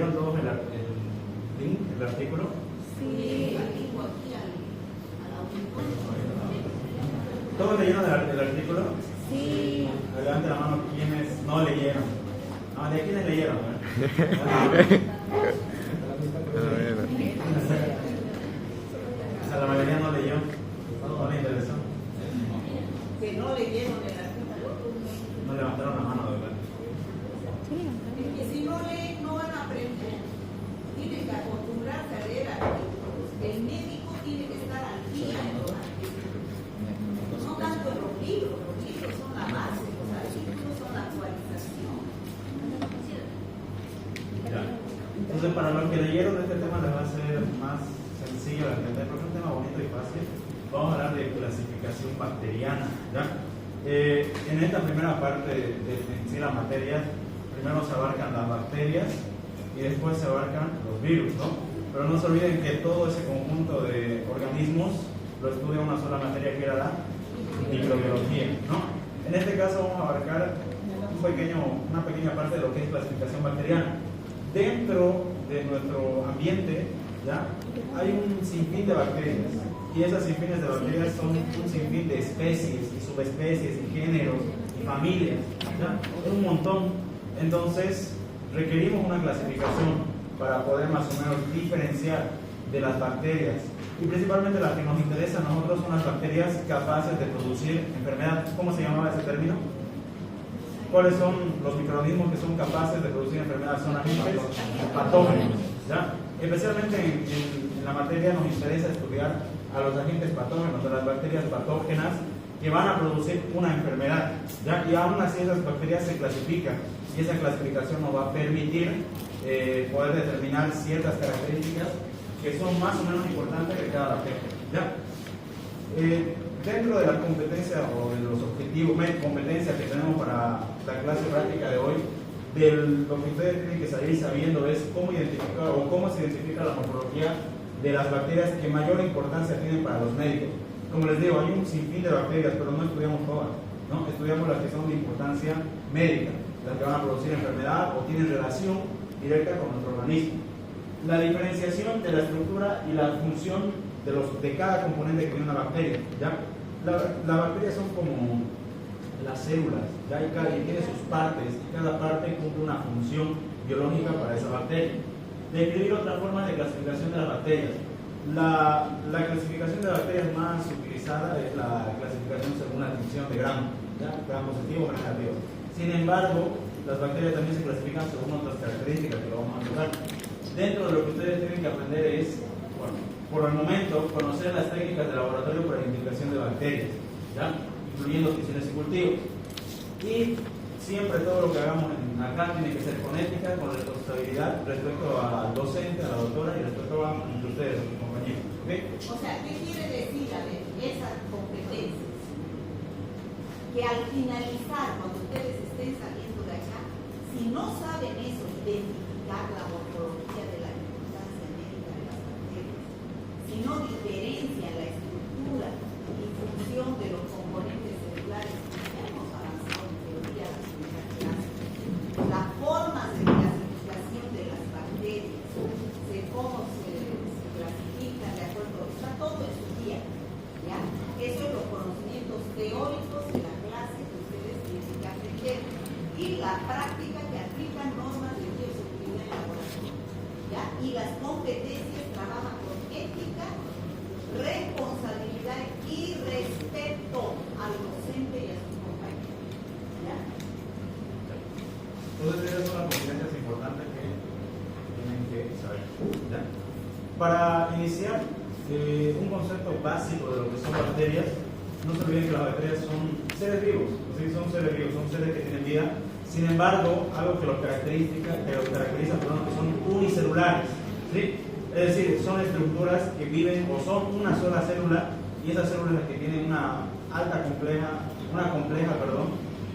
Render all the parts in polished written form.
¿Leyeron todos el link, el artículo? Sí. ¿Todos leyeron el artículo? Sí. Levante la mano quienes no leyeron. No, ¿de quiénes leyeron? O sea, la mayoría no leyó. No le interesó. Que no leyeron el artículo. No levantaron la mano, ¿verdad? Es que si no leen, no van a aprender. Tienen que acostumbrarse a leer artículos. El médico tiene que estar al día en los artículos. No tanto en los libros son la base, los artículos son la actualización. Ya. Entonces, para los que leyeron este tema les va a ser más sencillo de entender, porque es un tema bonito y fácil. Vamos a hablar de clasificación bacteriana. ¿Ya? En esta primera parte de en sí la materia, primero se abarcan las bacterias y después se abarcan los virus, ¿no? Pero no se olviden que todo ese conjunto de organismos lo estudia una sola materia, que era la microbiología, ¿no? En este caso vamos a abarcar una pequeña parte de lo que es clasificación bacteriana. Dentro de nuestro ambiente, ¿ya? Hay un sinfín de bacterias, y esas sinfines de bacterias son un sinfín de especies y subespecies y géneros y familias, ¿ya? Es un montón. Entonces requerimos una clasificación para poder más o menos diferenciar de las bacterias, y principalmente las que nos interesan a nosotros son las bacterias capaces de producir enfermedad. ¿Cómo se llamaba ese término? ¿Cuáles son los microorganismos que son capaces de producir enfermedad? Son agentes patógenos, ¿ya? Especialmente en la materia nos interesa estudiar a los agentes patógenos, a las bacterias patógenas que van a producir una enfermedad, ¿ya? Y aún así esas bacterias se clasifican, y esa clasificación nos va a permitir poder determinar ciertas características que son más o menos importantes de cada bacteria, ¿ya? Dentro de la competencia o de los objetivos, competencias que tenemos para la clase práctica de hoy, lo que ustedes tienen que salir sabiendo es cómo identificar o cómo se identifica la morfología de las bacterias que mayor importancia tienen para los médicos. Como les digo, hay un sinfín de bacterias, pero no estudiamos todas, ¿no? Estudiamos las que son de importancia médica, las que van a producir enfermedad o tienen relación directa con nuestro organismo. La diferenciación de la estructura y la función de cada componente que tiene una bacteria, ¿ya? Las bacterias son como las células, ¿ya? Y tiene sus partes, y cada parte cumple una función biológica para esa bacteria. Describir otra forma de clasificación de las bacterias. La clasificación de bacterias más utilizada es la clasificación según la división de Gram, ¿ya? Gram positivo o Gram negativo. Sin embargo, las bacterias también se clasifican según otras características que lo vamos a tocar. Dentro de lo que ustedes tienen que aprender es, bueno, por el momento, conocer las técnicas de laboratorio para identificación de bacterias, ¿ya? Incluyendo funciones y cultivos. Y siempre todo lo que hagamos acá tiene que ser con ética, con responsabilidad respecto al docente, a la doctora y respecto a ustedes, a sus compañeros. ¿Okay? O sea, ¿qué quiere decir esas competencias? Que al finalizar, cuando ustedes estén saliendo de acá, si no saben eso, identificar la morfología de la importancia médica de las bacterias, si no diferencian la estructura y función de los componentes celulares, ya hemos avanzado en teoría de la clase. Las formas de clasificación de las bacterias, cómo se clasifican de acuerdo, está todo en su guía, ¿ya? Esos son los conocimientos teóricos de la clase que ustedes tienen que aprender, y la práctica que aplican normas de bioseguridad en laboratorio, ¿ya? Y las competencias trabajan con ética, responsabilidad y respeto al docente y a sus compañeros, ¿ya? Entonces esas son las competencias importantes que tienen que saber, ¿ya? Para iniciar un concepto básico de lo que son bacterias, no se olviden que las bacterias son seres vivos, ¿sí? Son seres vivos, son seres que tienen vida. Sin embargo, algo que los caracteriza, que son unicelulares, ¿sí? Es decir, son estructuras que viven o son una sola célula, y esas células las que tienen una compleja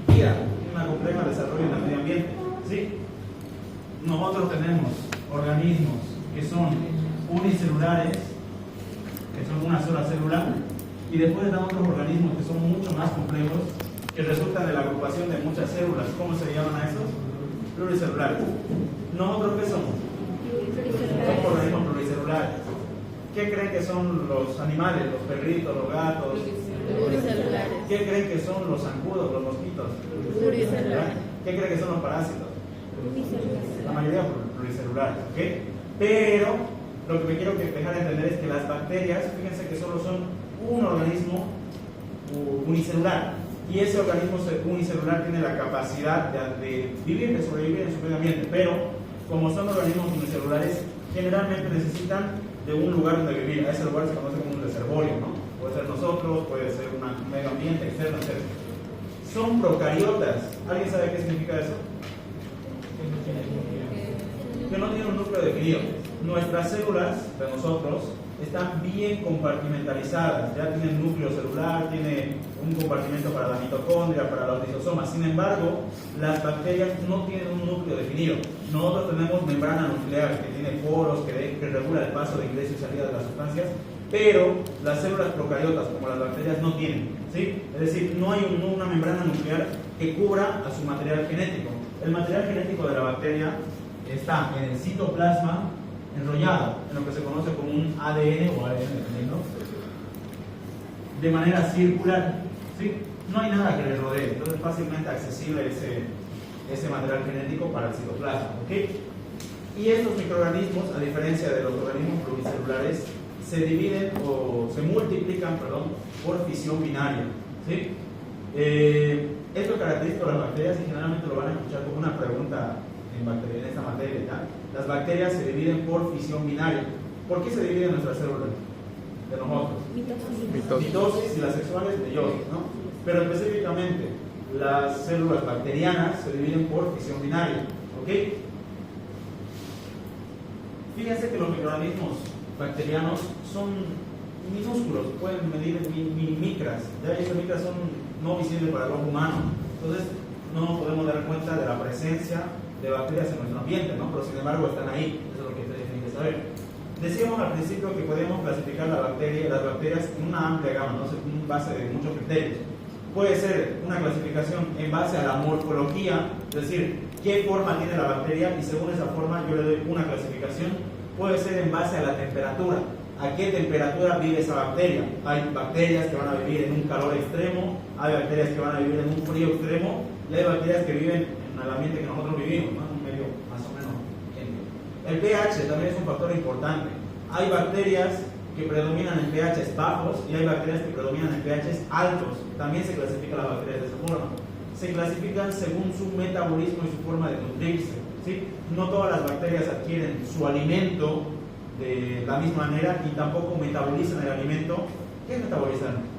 vida, una compleja desarrollo en el medio ambiente, ¿sí? Nosotros tenemos organismos que son unicelulares, que son una sola célula, y después están otros organismos que son mucho más complejos, que resultan de la agrupación de muchas células. ¿Cómo se llaman a esos? Pluricelulares. ¿Nosotros qué somos? Son organismos pluricelulares. ¿Qué creen que son los animales? Los perritos, los gatos. Pluricelulares. ¿Qué creen que son los zancudos, los mosquitos? Pluricelulares. ¿Qué creen que son los parásitos? Pluricelulares. La mayoría pluricelulares, ¿ok? Pero lo que me quiero dejar de entender es que las bacterias, fíjense que solo son un organismo unicelular. Y ese organismo unicelular tiene la capacidad de vivir, de sobrevivir en su medio ambiente. Pero como son organismos unicelulares, generalmente necesitan de un lugar donde vivir. A ese lugar se conoce como un reservorio, ¿no? Puede ser nosotros, puede ser un medio ambiente externo, etc. Son procariotas. ¿Alguien sabe qué significa eso? Que no tienen un núcleo definido. Nuestras células de nosotros están bien compartimentalizadas, ya tienen núcleo celular, tiene un compartimento para la mitocondria, para los lisosomas. Sin embargo, las bacterias no tienen un núcleo definido. Nosotros tenemos membrana nuclear que tiene poros, que regula el paso de ingreso y salida de las sustancias, pero las células procariotas, como las bacterias, no tienen, ¿sí? Es decir, no hay una membrana nuclear que cubra a su material genético. El material genético de la bacteria está en el citoplasma enrollado, en lo que se conoce como un ADN o ARN, dependiendo, de manera circular, ¿sí? No hay nada que le rodee, entonces es fácilmente accesible ese material genético para el citoplasma, ¿ok? Y estos microorganismos, a diferencia de los organismos pluricelulares, se dividen o se multiplican, por fisión binaria, ¿sí? Esto es característico de las bacterias y generalmente lo van a escuchar como una pregunta en esta materia, ¿ya? Las bacterias se dividen por fisión binaria. ¿Por qué se dividen nuestras células? De nosotros. Mitosis y las sexuales, meiosis, ¿no? Pero específicamente, las células bacterianas se dividen por fisión binaria, ¿ok? Fíjense que los microorganismos bacterianos son minúsculos, pueden medir micras, ¿ya? Esas micras son no visibles para el ojo humano, entonces no podemos dar cuenta de la presencia de bacterias en nuestro ambiente, ¿no? Pero sin embargo están ahí, eso es lo que ustedes tienen que saber. Decíamos al principio que podemos clasificar las bacterias en una amplia gama, ¿no? En base de muchos criterios. Puede ser una clasificación en base a la morfología, es decir, qué forma tiene la bacteria, y según esa forma yo le doy una clasificación. Puede ser en base a la temperatura, a qué temperatura vive esa bacteria. Hay bacterias que van a vivir en un calor extremo, hay bacterias que van a vivir en un frío extremo, y hay bacterias que viven en el ambiente que nosotros vivimos, ¿no? En un medio más o menos quente. El pH también es un factor importante. Hay bacterias que predominan en pHs bajos y hay bacterias que predominan en pHs altos. También se clasifican las bacterias de esa forma. Se clasifican según su metabolismo y su forma de nutrirse, ¿sí? No todas las bacterias adquieren su alimento de la misma manera y tampoco metabolizan el alimento. ¿Qué metabolizan?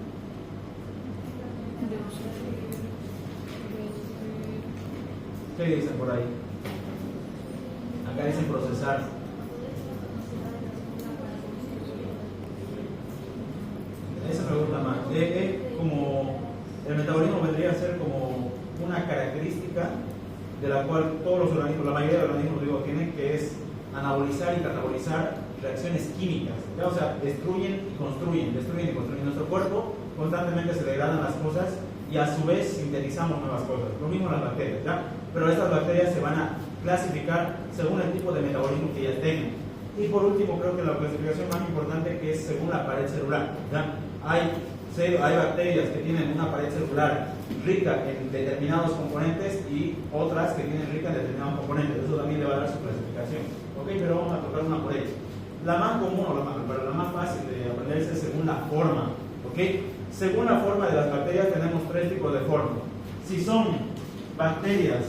¿Qué dicen por ahí? Acá dicen procesar. Esa me gusta más. Como el metabolismo vendría a ser como una característica de la cual todos los organismos, la mayoría de los organismos tienen, que es anabolizar y catabolizar reacciones químicas, ¿ya? O sea, destruyen y construyen. Nuestro cuerpo constantemente se degradan las cosas y a su vez sintetizamos nuevas cosas. Lo mismo las bacterias, ¿ya? Pero estas bacterias se van a clasificar según el tipo de metabolismo que ellas tengan. Y por último, creo que la clasificación más importante, que es según la pared celular, ¿ya? Hay bacterias que tienen una pared celular rica en determinados componentes y otras que tienen rica en determinados componentes. Eso también le va a dar su clasificación. ¿Ok? Pero vamos a tocar una por ellas. La más común pero la más fácil de aprenderse es según la forma. ¿Ok? Según la forma de las bacterias tenemos tres tipos de forma. Si son bacterias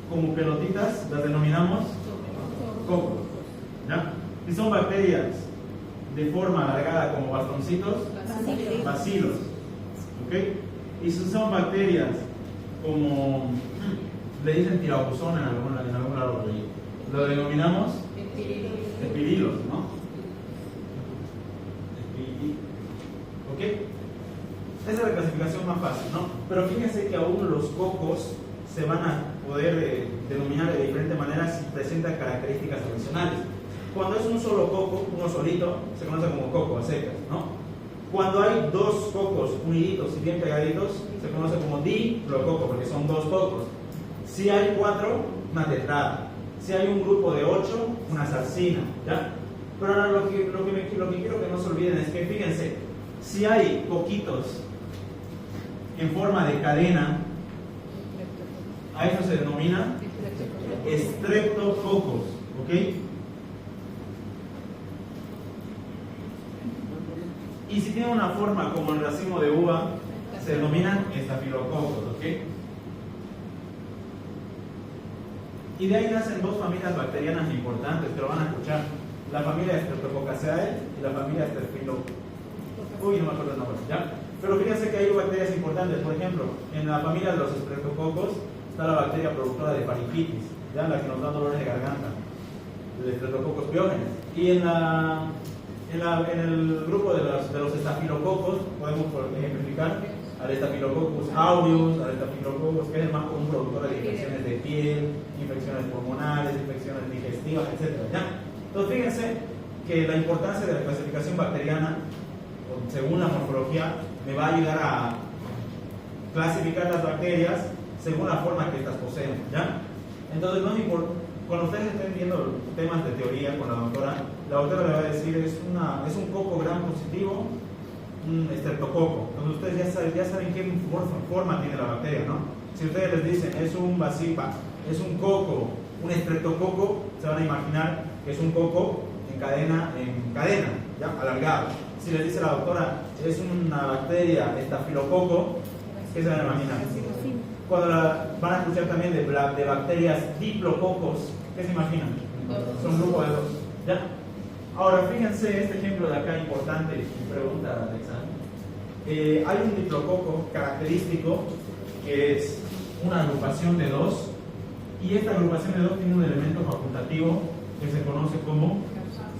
como pelotitas, las denominamos cocos, ¿ya? Si son bacterias de forma alargada como bastoncitos, bacilos, ¿ok? Y si son bacterias como le dicen tirabuzón en algún lado por ahí, lo denominamos espirilos, ¿no? ¿Ok? Esa es la clasificación más fácil, ¿no? Pero fíjense que aún los cocos se van a poder denominar de diferentes maneras si presentan características adicionales. Cuando es un solo coco, uno solito, se conoce como coco a secas, ¿no? Cuando hay dos cocos uniditos y bien pegaditos, se conoce como diplococo, porque son dos cocos. Si hay cuatro, una tetrada. Si hay un grupo de 8, una zarcina, ¿ya? Pero ahora lo que quiero que no se olviden es que, fíjense, si hay coquitos en forma de cadena, a eso se denomina estreptococos, ¿ok? Y si tiene una forma como el racimo de uva, se denominan estafilococos, ¿ok? Y de ahí nacen dos familias bacterianas importantes que lo van a escuchar: la familia Streptococcaceae y la familia Staphylococcus. Uy, no me acuerdo el nombre, ¿ya? Pero fíjense que hay bacterias importantes. Por ejemplo, en la familia de los Streptococos está la bacteria productora de faringitis, ¿ya? La que nos da dolores de garganta, el Streptococcus pyogenes. Y en el grupo de los estafilococos podemos ejemplificar al Staphylococcus aureus, al Staphylococcus, que es el más común productor de infecciones de piel, infecciones pulmonares, infecciones digestivas, etc. ¿Ya? Entonces fíjense que la importancia de la clasificación bacteriana, según la morfología, me va a ayudar a clasificar las bacterias según la forma que estas poseen, ¿ya? Entonces, cuando ustedes estén viendo temas de teoría con la doctora le va a decir es un coco gram positivo, un estreptococo. Entonces ustedes ya saben qué forma tiene la bacteria, ¿no? Si ustedes les dicen es un coco, un estreptococo, se van a imaginar que es un coco en cadena, ¿ya? Alargado. Si les dice la doctora es una bacteria estafilococo, ¿qué se van a imaginar? Cuando van a escuchar también de bacterias diplococos, ¿qué se imaginan? Son un grupo de dos, ¿ya? Ahora fíjense este ejemplo de acá importante, pregunta Alexander. Hay un diplococo característico que es una agrupación de dos, y esta agrupación de dos tiene un elemento facultativo que se conoce como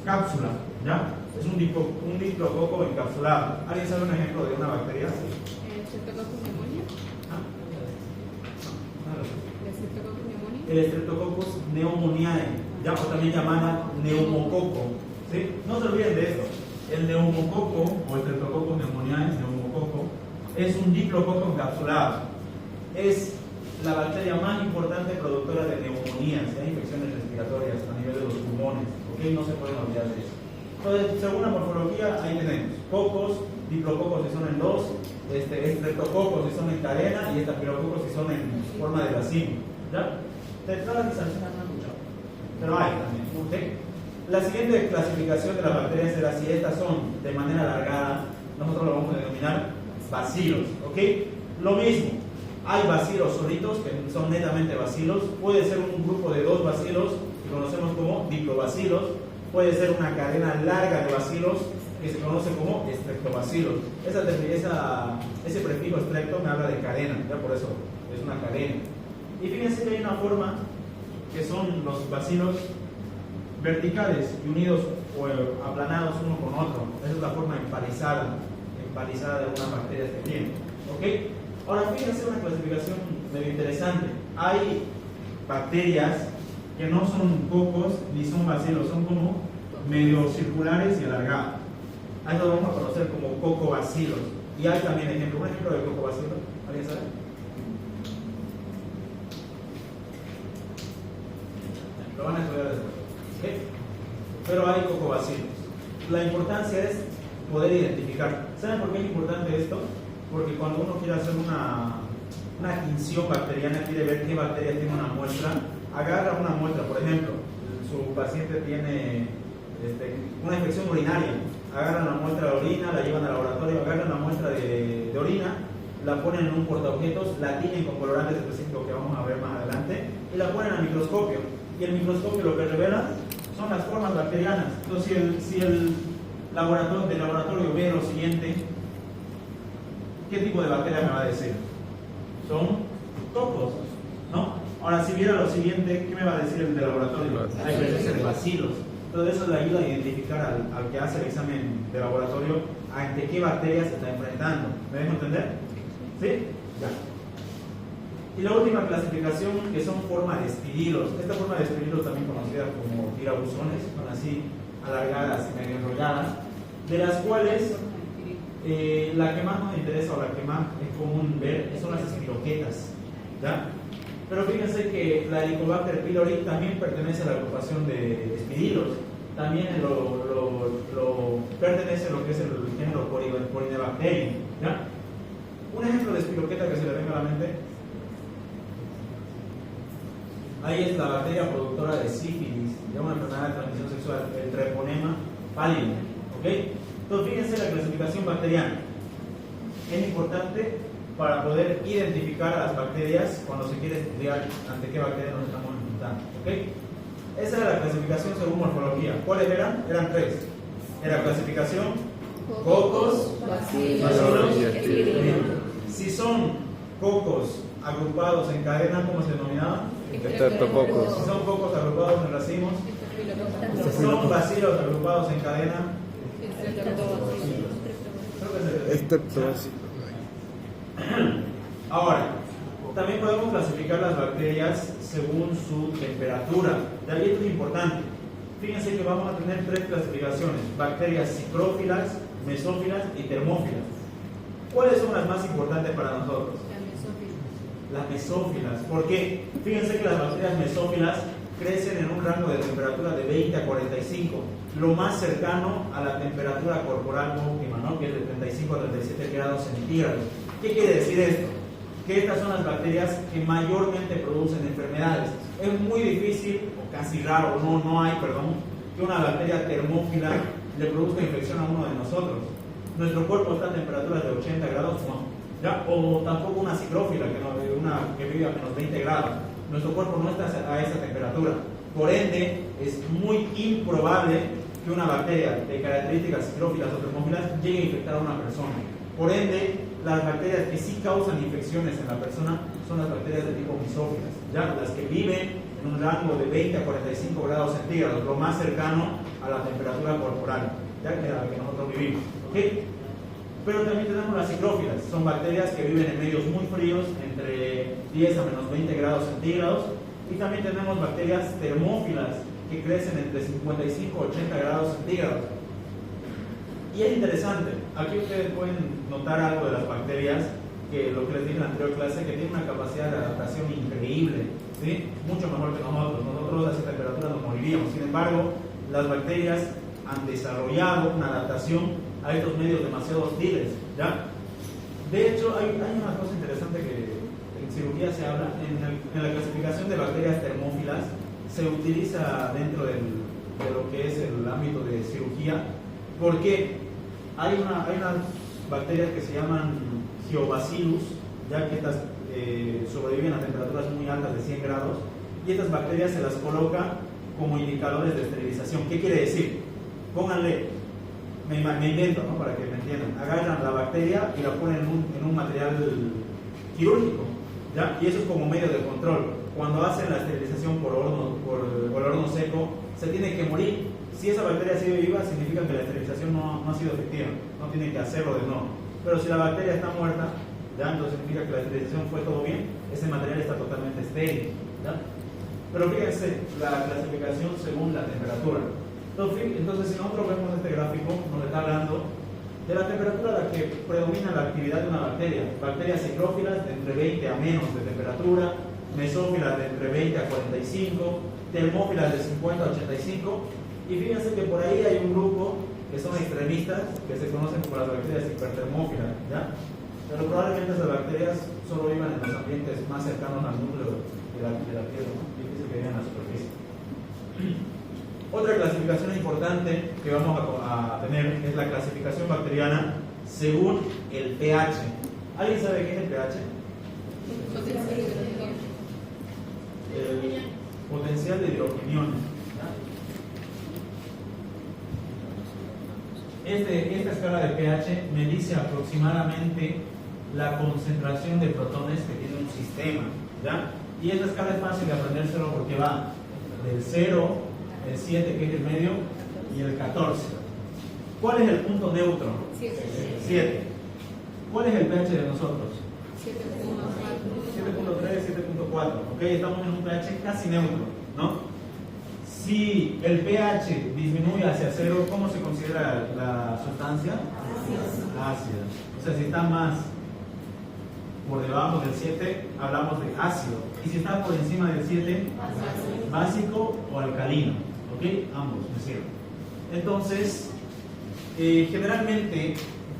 cápsula, ¿ya? Es un diplococo encapsulado. ¿Alguien sabe un ejemplo de una bacteria? El Streptococcus pneumoniae, ¿ya? O también llamada neumococo, ¿sí? No se olviden de esto. El neumococo o Streptococcus pneumoniae, neumococo, es un diplococo encapsulado. Es la bacteria más importante productora de neumonías, de infecciones respiratorias a nivel de los pulmones, ¿ok? No se pueden olvidar de eso. Entonces, según la morfología, ahí tenemos cocos, diplococos si son en dos, estreptococos si son en cadena, y estafilococos si son en forma de racimo, ¿ya? Todas las distancias no han escuchado, pero hay también, ¿ok? La siguiente clasificación de las bacterias será: si estas son de manera alargada, nosotros lo vamos a denominar bacilos, ¿ok? Lo mismo, hay bacilos solitos que son netamente bacilos, puede ser un grupo de dos bacilos que conocemos como diplobacilos, puede ser una cadena larga de bacilos que se conoce como estreptobacilos. Ese prefijo estrepto me habla de cadena, ya por eso es una cadena. Y fíjense que hay una forma que son los bacilos verticales y unidos o aplanados uno con otro. Esa es la forma empalizada de algunas bacterias que tienen, ¿ok? Ahora fíjense una clasificación medio interesante. Hay bacterias que no son cocos ni son bacilos, son como medio circulares y alargados. A eso lo vamos a conocer como cocobacilos. Y hay también un ejemplo de cocobacilo. ¿Alguien sabe? Lo van a estudiar después, ¿okay? Pero hay cocobacilos. La importancia es poder identificar. ¿Saben por qué es importante esto? Porque cuando uno quiere hacer una tinción bacteriana, quiere ver qué bacteria tiene una muestra, agarra una muestra. Por ejemplo, su paciente tiene una infección urinaria, agarran la muestra de orina, la llevan al laboratorio, agarran la muestra de orina, la ponen en un portaobjetos, la tiñen con colorantes específicos que vamos a ver más adelante, y la ponen al microscopio. Y el microscopio lo que revela son las formas bacterianas. Entonces, si el laboratorio ve lo siguiente, ¿qué tipo de bacteria me va a decir? Son cocos, ¿no? Ahora, si viera lo siguiente, ¿qué me va a decir el de laboratorio? Hay presencia de bacilos. Entonces, eso le ayuda a identificar al que hace el examen de laboratorio ante qué bacteria se está enfrentando. ¿Me dejo entender? ¿Sí? Ya. Y la última clasificación, que son forma de estirilos. Esta forma de estirilos, también conocida como tirabuzones, son así alargadas y medio enrolladas, de las cuales la que más nos interesa o la que más es común ver son las espiroquetas, ¿ya? Pero fíjense que la Helicobacter pylori también pertenece a la agrupación de espidilos. También pertenece a lo que es el género Corynebacterium, ¿ya? Un ejemplo de espiroqueta que se le venga a la mente. Ahí es la bacteria productora de sífilis, de una enfermedad de transmisión sexual, el Treponema pallidum. ¿Ok? Entonces, fíjense la clasificación bacteriana. Es importante para poder identificar a las bacterias cuando se quiere estudiar ante qué bacteria nos estamos enfrentando. ¿Ok? Esa era la clasificación según morfología. ¿Cuáles eran? Eran tres. Era clasificación cocos, bacilos bacilos y espidilos. Si son cocos agrupados en cadena, ¿cómo se denominaban? Estreptococos. Si son cocos agrupados en racimos, si son bacilos agrupados en cadena, creo que es Estreptococos. Ahora, también podemos clasificar las bacterias según su temperatura. De ahí esto es importante. Fíjense que vamos a tener tres clasificaciones: bacterias psicrófilas, mesófilas y termófilas. ¿Cuáles son las más importantes para nosotros? Las mesófilas. ¿Por qué? Fíjense que las bacterias mesófilas crecen en un rango de temperatura de 20 a 45, lo más cercano a la temperatura corporal óptima, ¿no? Que es de 35 a 37 grados centígrados. ¿Qué quiere decir esto? Que estas son las bacterias que mayormente producen enfermedades. Es muy difícil, o casi raro, no hay, que una bacteria termófila le produzca infección a uno de nosotros. Nuestro cuerpo está a temperaturas de 80 grados, no. ¿Ya? O tampoco una psicrófila, que vive a menos 20 grados. Nuestro cuerpo no está a esa temperatura. Por ende, es muy improbable que una bacteria de características psicrófilas o termófilas llegue a infectar a una persona. Por ende, las bacterias que sí causan infecciones en la persona son las bacterias de tipo mesófilas, ¿ya? Las que viven en un rango de 20 a 45 grados centígrados, lo más cercano a la temperatura corporal, ¿ya? Que es la que nosotros vivimos. ¿Okay? Pero también tenemos las psicrófilas, son bacterias que viven en medios muy fríos, entre 10 a menos 20 grados centígrados. Y también tenemos bacterias termófilas, que crecen entre 55 a 80 grados centígrados. Y es interesante, aquí ustedes pueden notar algo de las bacterias, que lo que les dije en la anterior clase, que tienen una capacidad de adaptación increíble, ¿sí? Mucho mejor que nosotros. Nosotros a esa temperatura nos moriríamos. Sin embargo, las bacterias han desarrollado una adaptación a estos medios demasiado hostiles, ¿ya? De hecho, hay una cosa interesante que en cirugía se habla. En la clasificación de bacterias termófilas se utiliza dentro de lo que es el ámbito de cirugía, porque hay unas bacterias que se llaman Geobacillus, ya que estas sobreviven a temperaturas muy altas de 100 grados, y estas bacterias se las coloca como indicadores de esterilización. ¿Qué quiere decir? Pónganle, me invento, ¿no? Para que me entiendan, agarran la bacteria y la ponen en un material quirúrgico, ¿ya? Y eso es como medio de control. Cuando hacen la esterilización por horno seco, se tiene que morir. Si esa bacteria sigue viva, significa que la esterilización no ha sido efectiva, no tienen que hacerlo de nuevo. Pero si la bacteria está muerta, ¿ya? Entonces significa que la esterilización fue todo bien, ese material está totalmente estéril, ¿ya? Pero fíjense, la clasificación según la temperatura. Entonces, si nosotros vemos este gráfico, nos está hablando de la temperatura a la que predomina la actividad de una bacteria. Bacterias psicrófilas de entre 20 a menos de temperatura, mesófilas de entre 20 a 45, termófilas de 50 a 85. Y fíjense que por ahí hay un grupo que son extremistas, que se conocen como las bacterias hipertermófilas, ¿ya? Pero probablemente esas bacterias solo vivan en los ambientes más cercanos al núcleo de la Tierra, ¿no? Difícil que vivan en la superficie. Otra clasificación importante que vamos a tener es la clasificación bacteriana según el pH. ¿Alguien sabe qué es el pH? El potencial de hidrogeniones. Esta escala de pH me dice aproximadamente la concentración de protones que tiene un sistema, ¿ya? Y esta escala es fácil de aprendérselo porque va del 0, el 7 que es el medio y el 14. ¿Cuál es el punto neutro? 7. ¿Cuál es el pH de nosotros? 7.3, 7.4. Ok, estamos en un pH casi neutro, ¿no? Si el pH disminuye hacia 0, ¿cómo se considera la sustancia? Ácida. O sea, si está más por debajo del 7, hablamos de ácido. Y si está por encima del 7, básico o alcalino. ¿Ok? Ambos me sirven. Entonces, generalmente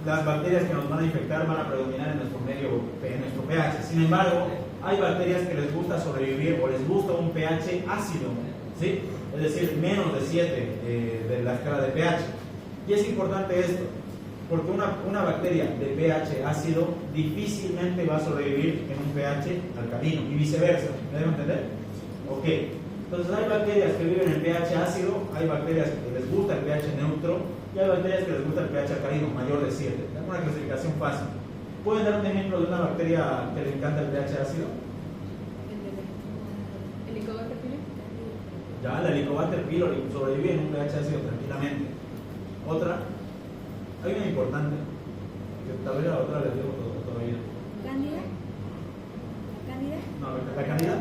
las bacterias que nos van a infectar van a predominar en nuestro medio, en nuestro pH. Sin embargo, hay bacterias que les gusta sobrevivir o les gusta un pH ácido, ¿sí? Es decir, menos de 7 de la escala de pH. Y es importante esto, porque una bacteria de pH ácido difícilmente va a sobrevivir en un pH alcalino y viceversa. ¿Me dejo entender? Ok. Entonces hay bacterias que viven en pH ácido, hay bacterias que les gusta el pH neutro y hay bacterias que les gusta el pH alcalino mayor de 7. Es una clasificación fácil. ¿Pueden dar un ejemplo de una bacteria que le encanta el pH ácido? ¿El Helicobacter pylori? Ya, la Helicobacter pylori sobrevive en un pH ácido tranquilamente. Otra, hay una importante, que tal vez a otra le digo todavía. ¿Cándida? ¿Cándida? No, ¿la Cándida?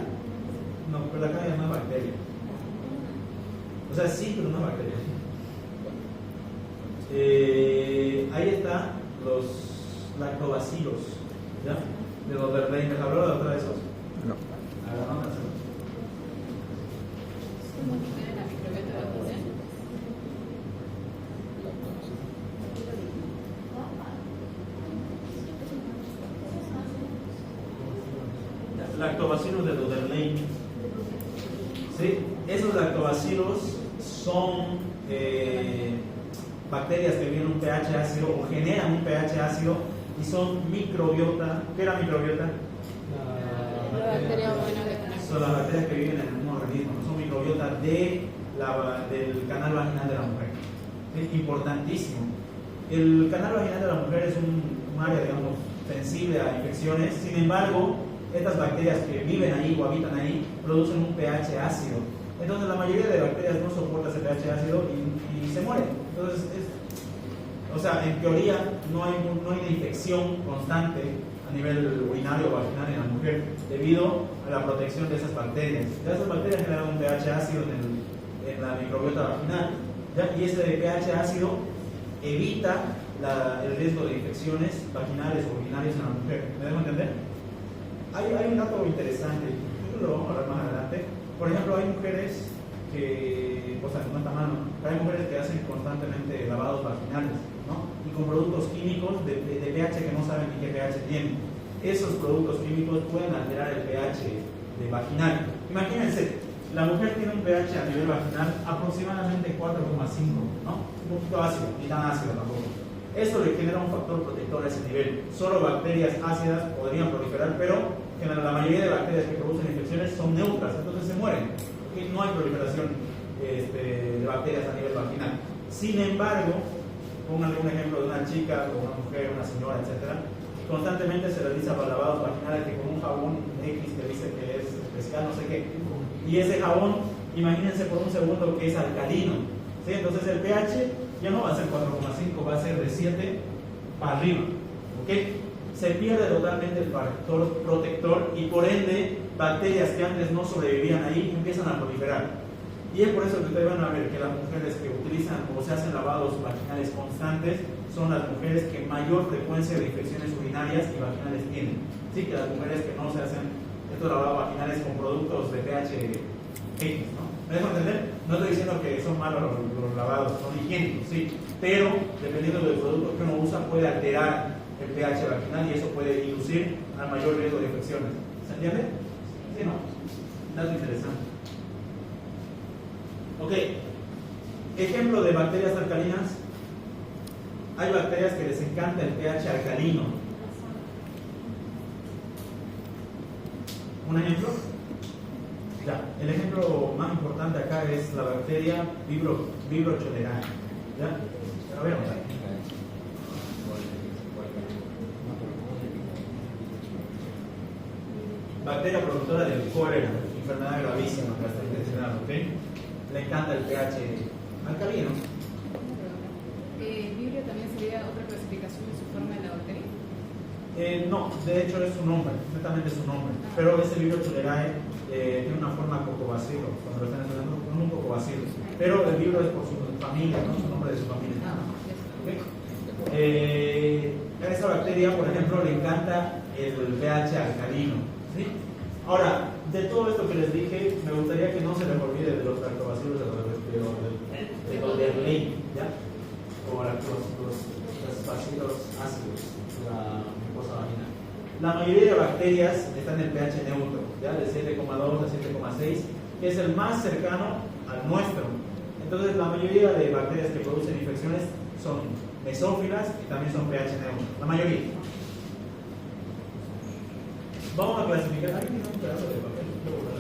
No, pero la Cándida no es bacteria. O sea, sí, pero no es bacteria. Ahí están los lactobacilos, ¿ya? De los Verlaine. ¿Les habló de otra de esos? No. ¿Cómo que tiene la microbiota vaginal? Lactobacilos de los Verlaine. ¿Sí? Esos lactobacilos son bacterias que viven en un pH ácido o generan un pH ácido y son microbiota. ¿Qué era microbiota? La bacteria buena de conexión. Son las bacterias que viven en un organismo, no son microbiota del canal vaginal de la mujer. Es importantísimo. El canal vaginal de la mujer es un área, digamos, sensible a infecciones. Sin embargo, estas bacterias que viven ahí o habitan ahí producen un pH ácido. Entonces la mayoría de bacterias no soporta ese pH ácido y se mueren. Entonces, o sea, en teoría no hay una infección constante a nivel urinario o vaginal en la mujer debido a la protección de esas bacterias. Ya esas bacterias generan un pH ácido en la microbiota vaginal, ¿ya? Y ese pH ácido evita el riesgo de infecciones vaginales o urinarias en la mujer. ¿Me dejo entender? Hay un dato interesante, lo vamos a hablar más adelante. Por ejemplo, hay mujeres que, o sea, no está mal, ¿no? Pero hay mujeres que hacen constantemente lavados vaginales, ¿no? Y con productos químicos de pH que no saben ni qué pH tienen. Esos productos químicos pueden alterar el pH de vaginal. Imagínense, la mujer tiene un pH a nivel vaginal aproximadamente 4,5, ¿no? Un poquito ácido, ni tan ácido tampoco. Eso le genera un factor protector a ese nivel. Solo bacterias ácidas podrían proliferar, pero la mayoría de bacterias que producen infecciones son neutras, entonces se mueren. ¿Okay? No hay proliferación de bacterias a nivel vaginal. Sin embargo, pónganle un ejemplo de una chica o una mujer, una señora, etc. Constantemente se realiza lavados vaginales que con un jabón X que dice que es especial, no sé qué. Y ese jabón, imagínense por un segundo que es alcalino. ¿Sí? Entonces el pH ya no va a ser 4,5, va a ser de 7 para arriba. ¿Okay? Se pierde totalmente el factor protector y por ende bacterias que antes no sobrevivían ahí empiezan a proliferar. Y es por eso que ustedes van a ver que las mujeres que utilizan o se hacen lavados vaginales constantes son las mujeres que mayor frecuencia de infecciones urinarias y vaginales tienen. Sí, que las mujeres que no se hacen estos lavados vaginales con productos de pH X, ¿no? ¿Me dejo entender? No estoy diciendo que son malos los lavados, son higiénicos, sí, pero dependiendo del producto que uno usa puede alterar el pH vaginal y eso puede inducir al mayor riesgo de infecciones. ¿Se entiende? Sí, ¿no? Dato interesante. Ok. Ejemplo de bacterias alcalinas. Hay bacterias que les encanta el pH alcalino. ¿Un ejemplo? Ya, el ejemplo más importante acá es la bacteria Vibrio cholerae. ¿Ya? A ver, vamos a ver. Bacteria productora del cólera, enfermedad gravísima, gastrointestinal, ¿ok? Le encanta el pH alcalino. ¿Vibrio también sería otra clasificación de su forma de la bacteria? No, de hecho es su nombre, netamente es su nombre. Pero ese Vibrio cholerae tiene una forma cocobacilo, cuando lo están estudiando, no un cocobacilo. Pero el Vibrio es por su familia, no su nombre de su familia. ¿Okay? A esa bacteria, por ejemplo, le encanta el pH alcalino, ¿sí? Ahora, de todo esto que les dije, me gustaría que no se les olvide de los lactobacilos de Goderley, ¿ya? O los bacilos ácidos, la mucosa vaginal. La mayoría de bacterias están en pH neutro, ¿ya? De 7,2 a 7,6, que es el más cercano al nuestro. Entonces, la mayoría de bacterias que producen infecciones son mesófilas y también son pH neutro, la mayoría. Vamos a clasificar. Ahí tiene un pedazo de papel. Por favor.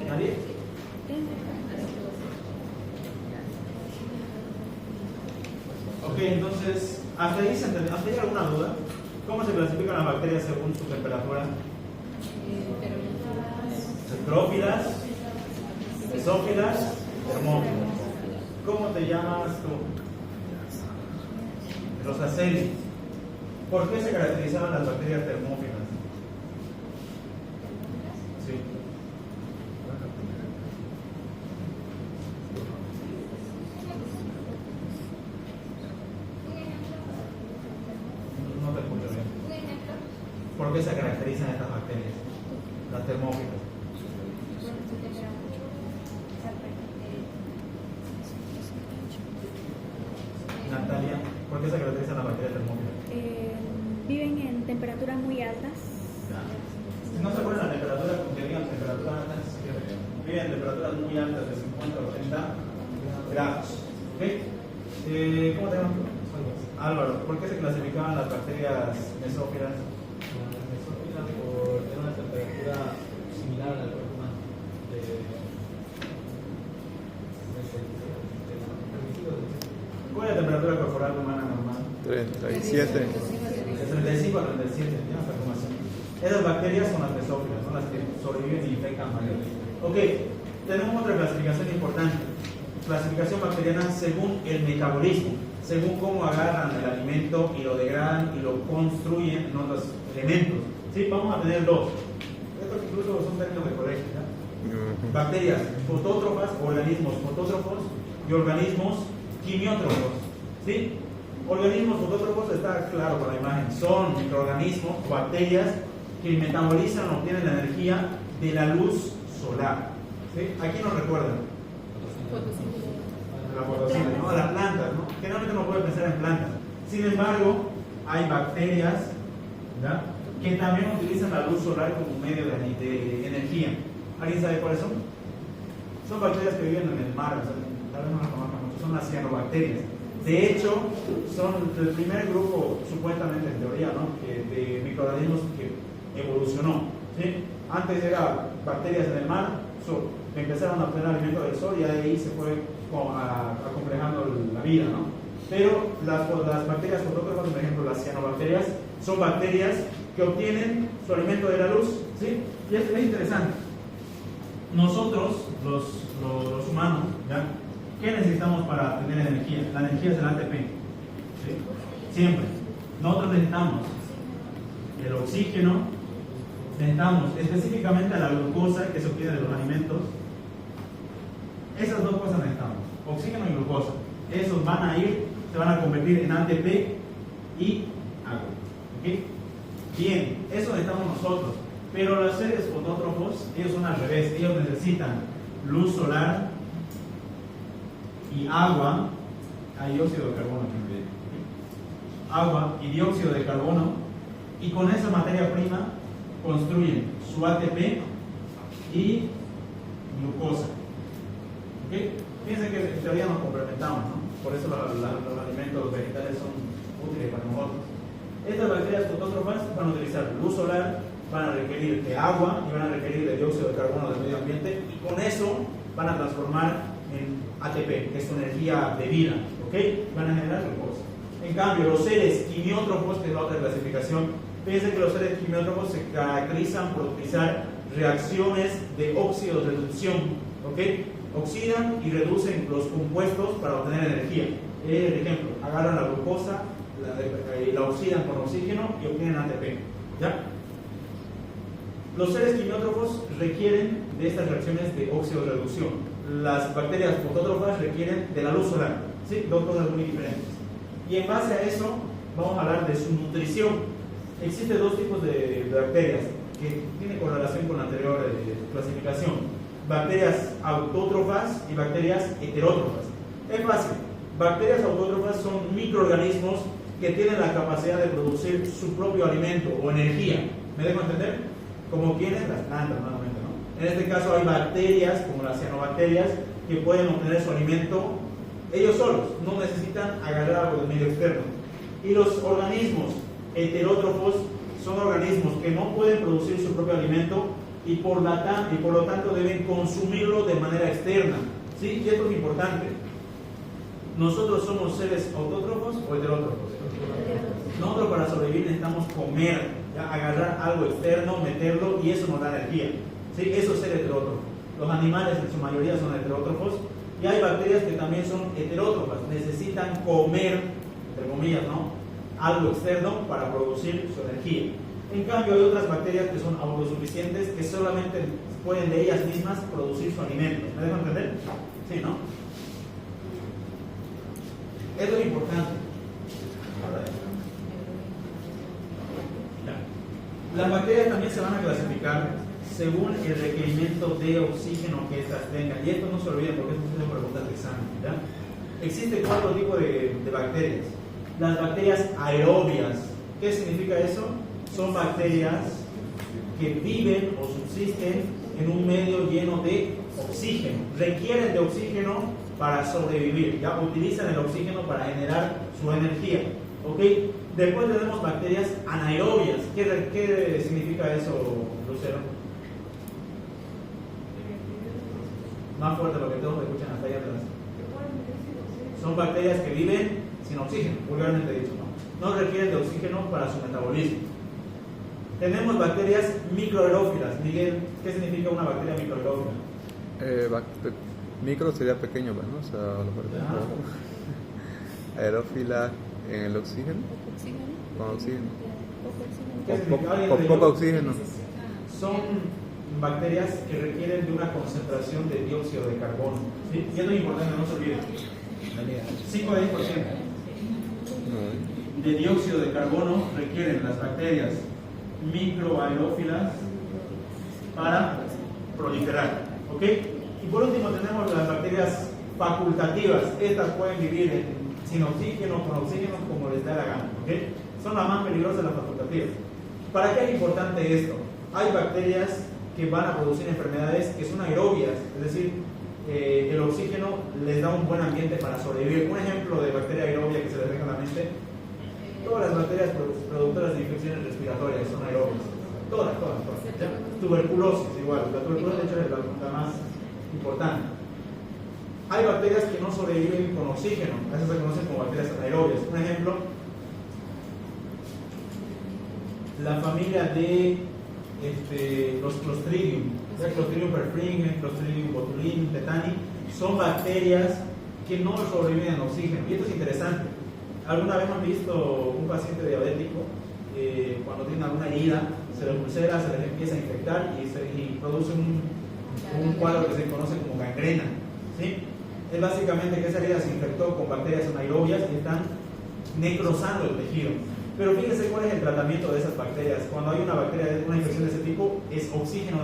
¿Nadie? Ok, entonces, ¿hasta ahí se entendió? ¿Hasta ahí alguna duda? ¿Cómo se clasifican las bacterias según su temperatura? Centrófilas, mesófilas, termófilas. ¿Cómo te llamas tú? Rosaceli. ¿Por qué se caracterizaban las bacterias termófilas? Sí. No te escucho bien. ¿Por qué se caracterizan estas bacterias? Las termófilas. Natalia, ¿por qué se caracterizan las bacterias termófilas? Viven en temperaturas muy altas. Si no se ponen a temperatura, como que digan temperaturas altas, viven en temperaturas muy altas, de 50 a 80 grados. ¿Okay? ¿Cómo te llamas? Álvaro, ¿por qué se clasificaban las bacterias mesófilas? Mesófilas por tener una temperatura similar al cuerpo humano. ¿Cuál es la temperatura corporal humana normal? 37. De 35 a 37, ya hasta como así. Esas bacterias son las mesófilas, son las que sobreviven y infectan mayores. Ok, tenemos otra clasificación importante. Clasificación bacteriana según el metabolismo, según cómo agarran el alimento y lo degradan y lo construyen en otros elementos. ¿Sí? Vamos a tener dos. Estos incluso son términos de colegio, ¿ya? Bacterias fotótrofas, organismos fotótrofos y organismos quimiótrofos. ¿Sí? Organismos fotótrofos está claro con la imagen. Son microorganismos o bacterias que metabolizan o obtienen la energía de la luz solar. ¿Sí? Aquí nos recuerdan. La fotosíntesis, ¿no? Las plantas, ¿no? Generalmente no puede pensar en plantas. Sin embargo, hay bacterias, ¿ya?, que también utilizan la luz solar como medio de energía. ¿Alguien sabe cuáles son? Son bacterias que viven en el mar, o sea, tal vez no las conozcan mucho, son las cianobacterias. De hecho, son el primer grupo, supuestamente en teoría, ¿no?, de microorganismos que evolucionó. ¿Sí? Antes eran bacterias en el mar, que empezaron a obtener alimento del sol y ahí se fue acomplejando la vida, ¿no? Pero las bacterias fotótrofas, por ejemplo, las cianobacterias, son bacterias que obtienen su alimento de la luz, ¿sí? Y es interesante. Nosotros, los humanos, ¿ya?, ¿qué necesitamos para tener energía? La energía es el ATP, ¿sí? Siempre. Nosotros necesitamos el oxígeno, necesitamos específicamente a la glucosa que se obtiene de los alimentos. Esas dos cosas necesitamos, oxígeno y glucosa. Esos se van a convertir en ATP y agua. ¿Okay? Bien, eso necesitamos nosotros. Pero los seres fotótrofos, ellos son al revés. Ellos necesitan luz solar y agua. Hay dióxido de carbono también. Agua y dióxido de carbono. Y con esa materia prima construyen su ATP y glucosa. ¿Okay? Fíjense que en teoría nos complementamos, ¿no? Por eso los alimentos vegetales son útiles para nosotros. Estas bacterias fotótrofas van a utilizar luz solar, van a requerir de agua y van a requerir de dióxido de carbono del medio ambiente, y con eso van a transformar en ATP, que es su energía de vida. ¿Okay? Van a generar glucosa. En cambio, los seres quimiótrofos, que es la otra clasificación, fíjense que los seres quimiótrofos se caracterizan por utilizar reacciones de óxido-reducción. ¿Okay? Oxidan y reducen los compuestos para obtener energía. El ejemplo, agarran la glucosa, la oxidan con oxígeno y obtienen ATP. ¿Ya? Los seres quimiótrofos requieren de estas reacciones de óxido-reducción. Las bacterias fotótrofas requieren de la luz solar. ¿Sí? Dos cosas muy diferentes. Y en base a eso, vamos a hablar de su nutrición. Existen dos tipos de bacterias que tienen correlación con la anterior clasificación. Bacterias autótrofas y bacterias heterótrofas. Es fácil. Bacterias autótrofas son microorganismos que tienen la capacidad de producir su propio alimento o energía. ¿Me dejo entender? Como quienes, las plantas, nuevamente, ¿no? En este caso hay bacterias, como las cianobacterias, que pueden obtener su alimento ellos solos, no necesitan agarrar algo del medio externo. Y los organismos heterótrofos son organismos que no pueden producir su propio alimento y por lo tanto deben consumirlo de manera externa. ¿Sí? Y esto es importante. ¿Nosotros somos seres autótrofos o heterótrofos? Nosotros para sobrevivir necesitamos comer, ¿ya? Agarrar algo externo, meterlo y eso nos da energía. ¿Sí? Eso es ser heterótrofo. Los animales en su mayoría son heterótrofos y hay bacterias que también son heterótrofas, necesitan comer, entre comillas, ¿no? Algo externo para producir su energía. En cambio hay otras bacterias que son autosuficientes, que solamente pueden de ellas mismas producir su alimento. ¿Me dejo entender? Sí, ¿no? Es lo importante. Las bacterias también se van a clasificar según el requerimiento de oxígeno que éstas tengan. Y esto no se olviden porque esto es una pregunta de examen, ¿ya? Existen 4 tipos de bacterias. Las bacterias aerobias. ¿Qué significa eso? Son bacterias que viven o subsisten en un medio lleno de oxígeno. Requieren de oxígeno para sobrevivir. Ya utilizan el oxígeno para generar su energía. ¿Ok? Después tenemos bacterias anaerobias. ¿Qué significa eso, Lucero? Más fuerte lo que todos escuchan hasta allá atrás. Son bacterias que viven sin oxígeno, vulgarmente dicho, ¿no? No requieren de oxígeno para su metabolismo. Tenemos bacterias microaerófilas. Miguel, ¿qué significa una bacteria microaerófila? Micro sería pequeño, ¿no? O sea, aerófila en el oxígeno. Con oxígeno. Poco oxígeno. Son bacterias que requieren de una concentración de dióxido de carbono. ¿Sí? Y esto es importante, no se olviden. 5 a 10% de dióxido de carbono requieren las bacterias microaerófilas para proliferar. ¿Ok? Y por último tenemos las bacterias facultativas. Estas pueden vivir sin oxígeno, con oxígeno, como les da la gana. ¿Ok? Son las más peligrosas las facultativas. ¿Para qué es importante esto? Hay bacterias que van a producir enfermedades que son aerobias, es decir, el oxígeno les da un buen ambiente para sobrevivir. Un ejemplo de bacteria aerobia que se les venga a la mente: todas las bacterias productoras de infecciones respiratorias son aerobias. Todas. ¿Ya? Tuberculosis igual. La tuberculosis de hecho es la pregunta más importante. Hay bacterias que no sobreviven con oxígeno, esas se conocen como bacterias anaerobias. Un ejemplo, la familia de los Clostridium, Clostridium perfringens, Clostridium botulinum, tetani, son bacterias que no sobreviven en oxígeno. Y esto es interesante. ¿Alguna vez han visto un paciente diabético cuando tiene alguna herida, se le ulcera, se les empieza a infectar y produce un cuadro que se conoce como gangrena? ¿Sí? Es básicamente que esa herida se infectó con bacterias anaerobias y están necrosando el tejido. Pero fíjense cuál es el tratamiento de esas bacterias. Cuando hay una infección de ese tipo, es oxígeno,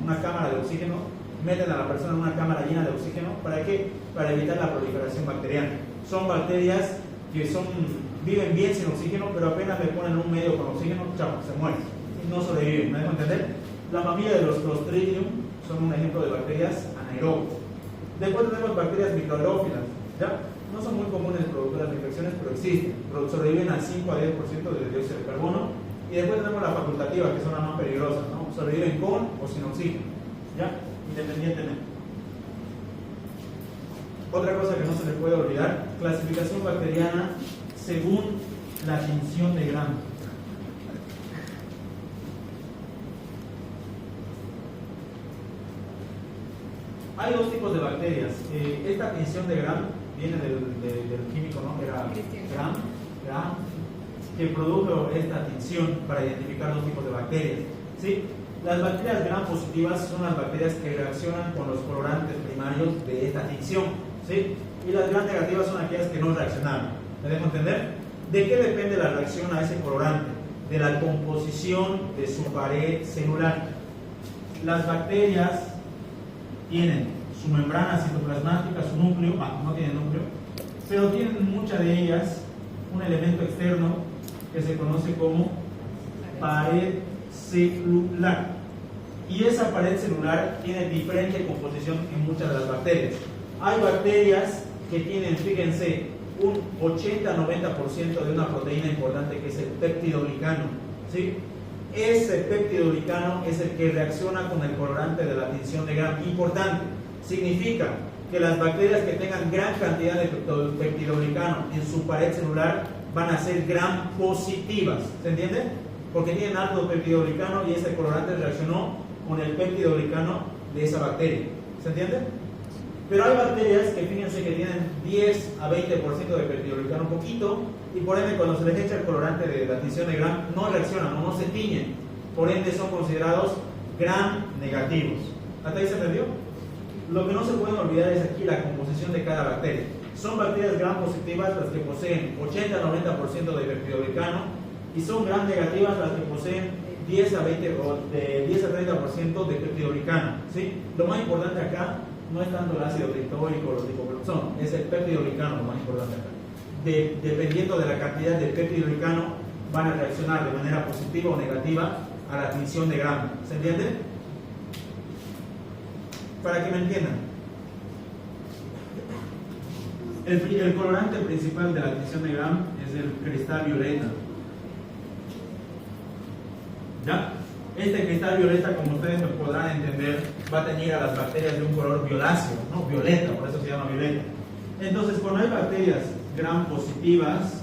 una cámara de oxígeno. Meten a la persona en una cámara llena de oxígeno. ¿Para qué? Para evitar la proliferación bacteriana. Son bacterias que viven bien sin oxígeno, pero apenas le ponen un medio con oxígeno, chao, se mueren. No sobreviven, ¿me dejo entender? La familia de los Clostridium son un ejemplo de bacterias anaerobias. Después tenemos bacterias microaerófilas, ¿ya? No son muy comunes productoras de infecciones, pero existen. Sobreviven al 5 a 10% de dióxido de carbono. Y después tenemos las facultativas, que son las más peligrosas, ¿no? Sobreviven con o sin oxígeno, ¿ya? Independientemente. Otra cosa que no se les puede olvidar: clasificación bacteriana según la tinción de Gram. Hay dos tipos de bacterias. Esta tinción de Gram viene del químico, ¿no? Que era Gram, que produjo esta tinción para identificar dos tipos de bacterias. ¿Sí? Las bacterias gram positivas son las bacterias que reaccionan con los colorantes primarios de esta tinción, ¿sí? Y las gram negativas son aquellas que no reaccionaron. ¿Me dejo entender? ¿De qué depende la reacción a ese colorante? De la composición de su pared celular. Las bacterias tienen su membrana citoplasmática, su núcleo, no tienen núcleo, pero tienen muchas de ellas un elemento externo que se conoce como pared celular. Y esa pared celular tiene diferente composición en muchas de las bacterias. Hay bacterias que tienen, fíjense, un 80-90% de una proteína importante que es el peptidoglicano, ¿sí? Ese peptidoglicano es el que reacciona con el colorante de la tinción de Gram. Importante, significa que las bacterias que tengan gran cantidad de peptidoglicano en su pared celular van a ser Gram positivas, ¿se entiende? Porque tienen alto peptidoglicano y ese colorante reaccionó con el peptidoglicano de esa bacteria, ¿se entiende? Pero hay bacterias que fíjense que tienen 10 a 20% de peptidoglicano, un poquito, y por ende cuando se les echa el colorante de la tinción de Gram no reaccionan o no se tiñen, por ende son considerados Gram negativos. ¿Hasta ahí se entendió? Lo que no se pueden olvidar es aquí la composición de cada bacteria. Son bacterias Gram positivas las que poseen 80-90% de peptidoglicano y son Gram negativas las que poseen 10 a 20 o de 10 a 30% de peptidoglicano, ¿sí? Lo más importante acá no es tanto el ácido glicólico o los lipoproteínas, es el peptidoglicano lo más importante acá. Dependiendo de la cantidad de peptidoglicano van a reaccionar de manera positiva o negativa a la tinción de Gram. ¿Se entiende? Para que me entiendan, el colorante principal de la tinción de Gram es el cristal violeta. ¿Ya? Este cristal violeta, como ustedes me podrán entender, va a teñir a las bacterias de un color violáceo, ¿no? Violeta, por eso se llama violeta. Entonces, cuando hay bacterias Gram positivas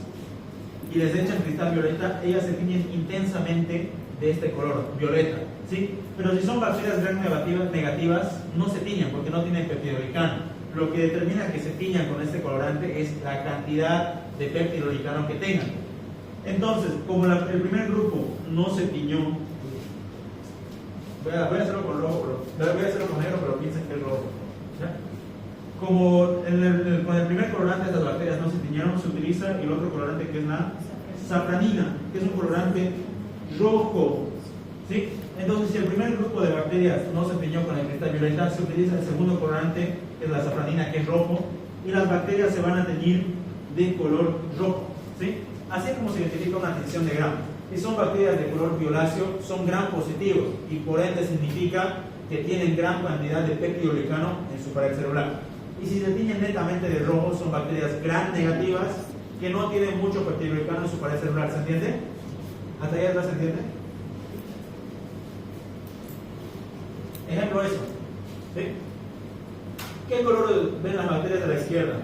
y les echan cristal violeta, ellas se tiñen intensamente de este color, violeta, ¿sí? Pero si son bacterias Gram negativas, no se tiñen porque no tienen peptidoglicano. Lo que determina que se tiñan con este colorante es la cantidad de peptidoglicano que tengan. Entonces, como el primer grupo no se tiñó, voy a hacerlo con rojo, voy a hacerlo con negro, pero piensen que es rojo, ¿ya? Como con el primer colorante estas bacterias no se tiñeron, se utiliza el otro colorante que es la safranina, que es un colorante rojo, ¿sí? Entonces, si el primer grupo de bacterias no se tiñó con el cristal violeta, se utiliza el segundo colorante, que es la safranina, que es rojo, y las bacterias se van a teñir de color rojo, ¿sí? Así es como se identifica una tinción de Gram. Si son bacterias de color violáceo, son Gram positivos y por ende significa que tienen gran cantidad de peptidoglicano en su pared celular. Y si se tiñen netamente de rojo, son bacterias Gram negativas que no tienen mucho peptidoglicano en su pared celular. ¿Se entiende? ¿Hasta ahí atrás se entiende? Ejemplo eso, ¿sí? ¿Qué color ven las bacterias de la izquierda?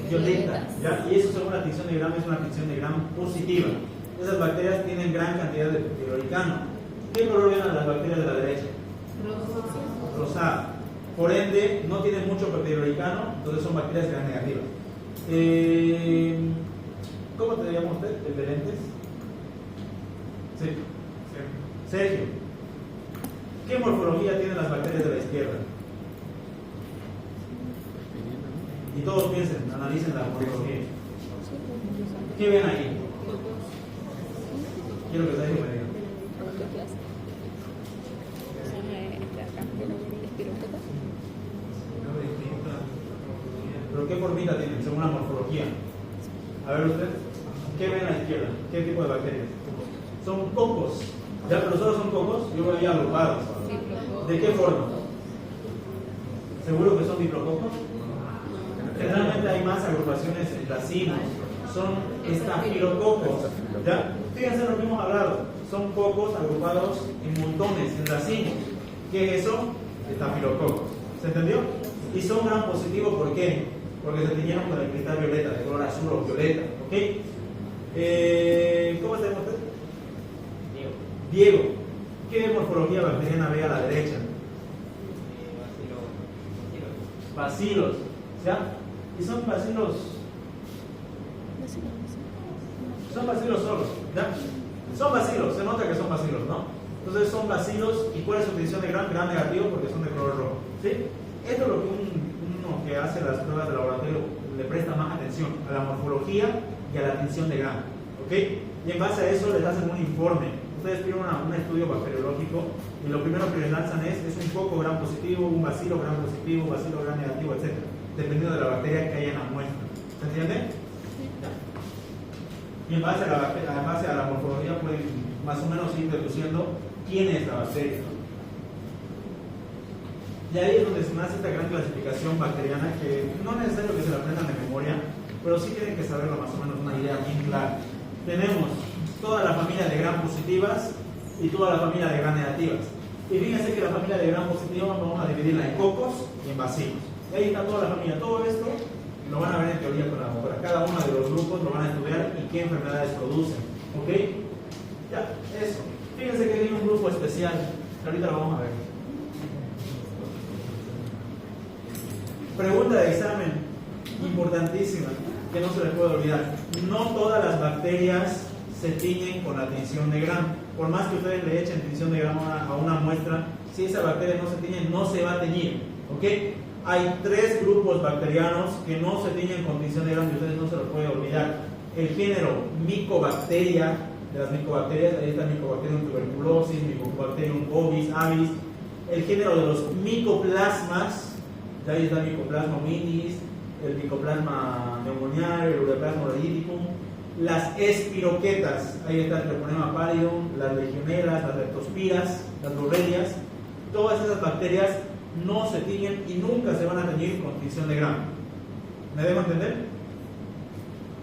Violeta, ¿ya? Y eso según la tinción de Gram es una tinción de Gram positiva. Esas bacterias tienen gran cantidad de peptidoglicano. ¿Qué color ven las bacterias de la derecha? Rosada. Por ende, no tienen mucho peptidoglicano, entonces son bacterias Gram negativas. ¿Cómo te llama usted? ¿El de lentes? Sí. Sergio. ¿Qué morfología tienen las bacterias de la izquierda? Y todos piensen, analicen la morfología. ¿Qué ven ahí? Quiero que Sergio me diga. ¿Pero qué formita tienen según la morfología? A ver usted, ¿qué ven a la izquierda? ¿Qué tipo de bacterias? Son cocos. ¿Ya? Pero solo son cocos, yo voy a agrupados. ¿De qué forma? ¿Seguro que son diplococos? Generalmente hay más agrupaciones en racimos, son estafilococos, ¿ya? Fíjense lo que hemos hablado, son cocos agrupados en montones, en racimos. ¿Qué es eso? Estafilococos, ¿se entendió? Y son Gram positivos, ¿por qué? Porque se tiñeron con el cristal violeta, de color azul o violeta, ¿ok? ¿Cómo se llama usted? Diego. ¿Qué morfología bacteriana ve a la derecha? Bacilos, ¿ya? Y son bacilos solos, ¿ya? Son bacilos, se nota que son bacilos, ¿no? Entonces son bacilos. ¿Y cuál es su condición de Gram? Gram negativo porque son de color rojo. ¿Sí? Esto es lo que uno que hace las pruebas de laboratorio le presta más atención, a la morfología y a la tinción de Gram. ¿Ok? Y en base a eso les hacen un informe. Ustedes piden un estudio bacteriológico y lo primero que les lanzan es un coco Gram positivo, un bacilo Gram positivo, bacilo Gram negativo, etc. Dependiendo de la bacteria que haya en la muestra. ¿Se entiende? Ya. Y en base a la morfología pueden más o menos ir deduciendo quién es la bacteria. Y ahí es donde se nace esta gran clasificación bacteriana que no es necesario que se la aprendan de memoria, pero sí tienen que saberlo más o menos una idea bien clara. Tenemos toda la familia de Gram positivas y toda la familia de Gram negativas. Y fíjense que la familia de Gram positivas vamos a dividirla en cocos y en bacilos. Y ahí está toda la familia. Todo esto lo van a ver en teoría con la doctora. Cada uno de los grupos lo van a estudiar y qué enfermedades producen. ¿Ok? Ya, eso. Fíjense que hay un grupo especial, que ahorita lo vamos a ver. Pregunta de examen, importantísima, que no se les puede olvidar. No todas las bacterias se tiñen con la tinción de Gram. Por más que ustedes le echen tinción de Gram a una muestra, si esa bacteria no se tiñe, no se va a teñir. ¿Ok? Hay 3 grupos bacterianos que no se tiñen con tinción de Gram y ustedes no se los pueden olvidar. El género Mycobacteria, de las micobacterias, ahí está Mycobacterium tuberculosis, Mycobacterium bovis, avis. El género de los micoplasmas, de ahí está Mycoplasma hominis, el Mycoplasma pneumoniae, el Ureaplasma oradicum. Las espiroquetas, ahí está el Treponema pallidum, las legionelas, las leptospiras, las borrelias. Todas esas bacterias no se tiñen y nunca se van a teñir con tinción de Gram. ¿Me dejo entender?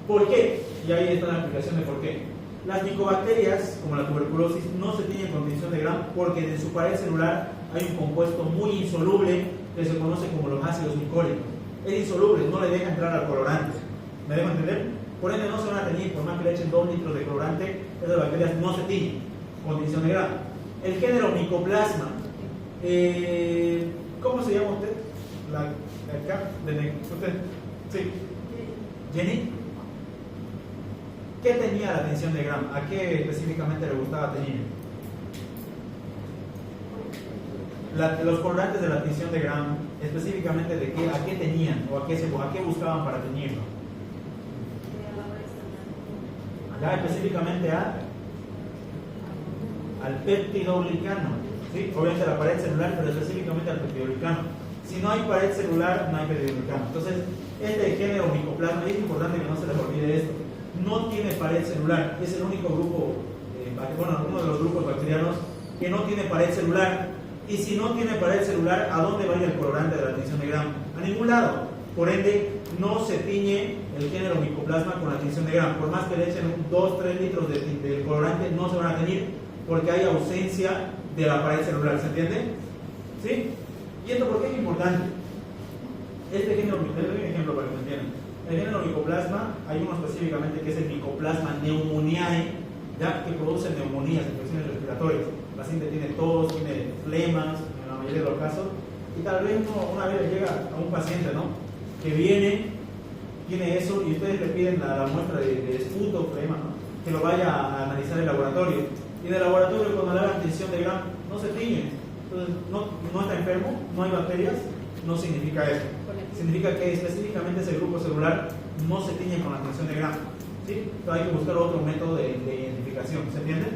¿Por qué? Y ahí está la explicación de por qué. Las micobacterias, como la tuberculosis, no se tiñen con tinción de Gram porque en su pared celular hay un compuesto muy insoluble que se conoce como los ácidos micólicos. Es insoluble, no le deja entrar al colorante. ¿Me dejo entender? Por ende no se van a teñir, por más que le echen 2 litros de colorante, esas bacterias no se tiñen con tinción de Gram. El género Mycoplasma, ¿cómo se llama usted? ¿Usted? Sí. ¿Jenny? ¿Qué tenía la tinción de Gram? ¿A qué específicamente le gustaba teñir? Los colorantes de la tinción de Gram, específicamente de qué, a qué tenían o a qué buscaban para teñirlo. Ya específicamente al peptidoglicano, ¿sí? Obviamente la pared celular, pero específicamente al peptidoglicano. Si no hay pared celular, no hay peptidoglicano. Entonces, este género Mycoplasma, es importante que no se les olvide esto, no tiene pared celular, es el único grupo, uno de los grupos bacterianos que no tiene pared celular. Y si no tiene pared celular, ¿a dónde va a ir el colorante de la tinción de Gram? A ningún lado. Por ende, no se tiñe el género Mycoplasma con la tinción de Gram. Por más que le echen 2-3 litros de colorante, no se van a teñir porque hay ausencia de la pared celular. ¿Se entiende? ¿Sí? ¿Y esto por qué es importante? Este género, les doy un ejemplo para que me entiendan. El género Mycoplasma, hay uno específicamente que es el Mycoplasma pneumoniae, ya que produce neumonías, infecciones respiratorias. El paciente tiene tos, tiene flemas, en la mayoría de los casos, y tal vez una vez le llega a un paciente, ¿no?, que viene, tiene eso, y ustedes le piden la muestra de esputo, flema, ¿no?, que lo vaya a analizar en el laboratorio. Y en el laboratorio, cuando le hagan tinción de Gram, no se tiñe. Entonces, no está enfermo, no hay bacterias, no significa eso. Significa que específicamente ese grupo celular no se tiñe con la tinción de Gram. ¿Sí? Entonces hay que buscar otro método de identificación. ¿Se entiende?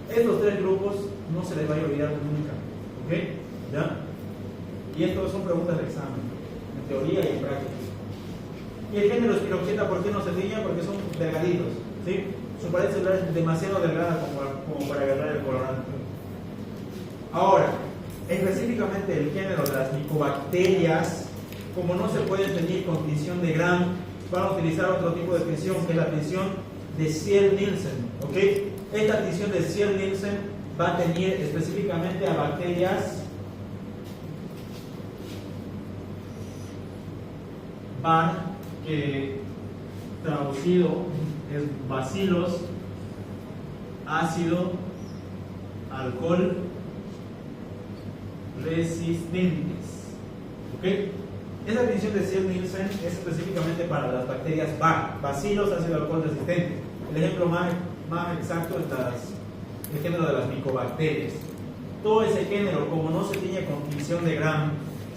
Estos 3 grupos no se les va a olvidar nunca. ¿Ok? ¿Ya? Y esto son preguntas de examen, en teoría y en práctica. Y el género Espiroqueta, ¿por qué no se tiñe? Porque son delgaditos. ¿Sí? Su pared celular es demasiado delgada como para agarrar el colorante. Ahora, específicamente el género de las micobacterias, como no se puede teñir con tinción de Gram, van a utilizar otro tipo de tinción, que es la tinción de Ziehl-Neelsen. ¿Ok? Esta tinción de Ziehl-Neelsen va a teñir específicamente a bacterias que traducido es bacilos, ácido, alcohol resistentes. ¿Ok? Esa tinción de Ziehl-Neelsen es específicamente para las bacterias bacilos, ácido, alcohol resistente. El ejemplo más exacto es el género de las micobacterias. Todo ese género, como no se tiñe con tinción de Gram,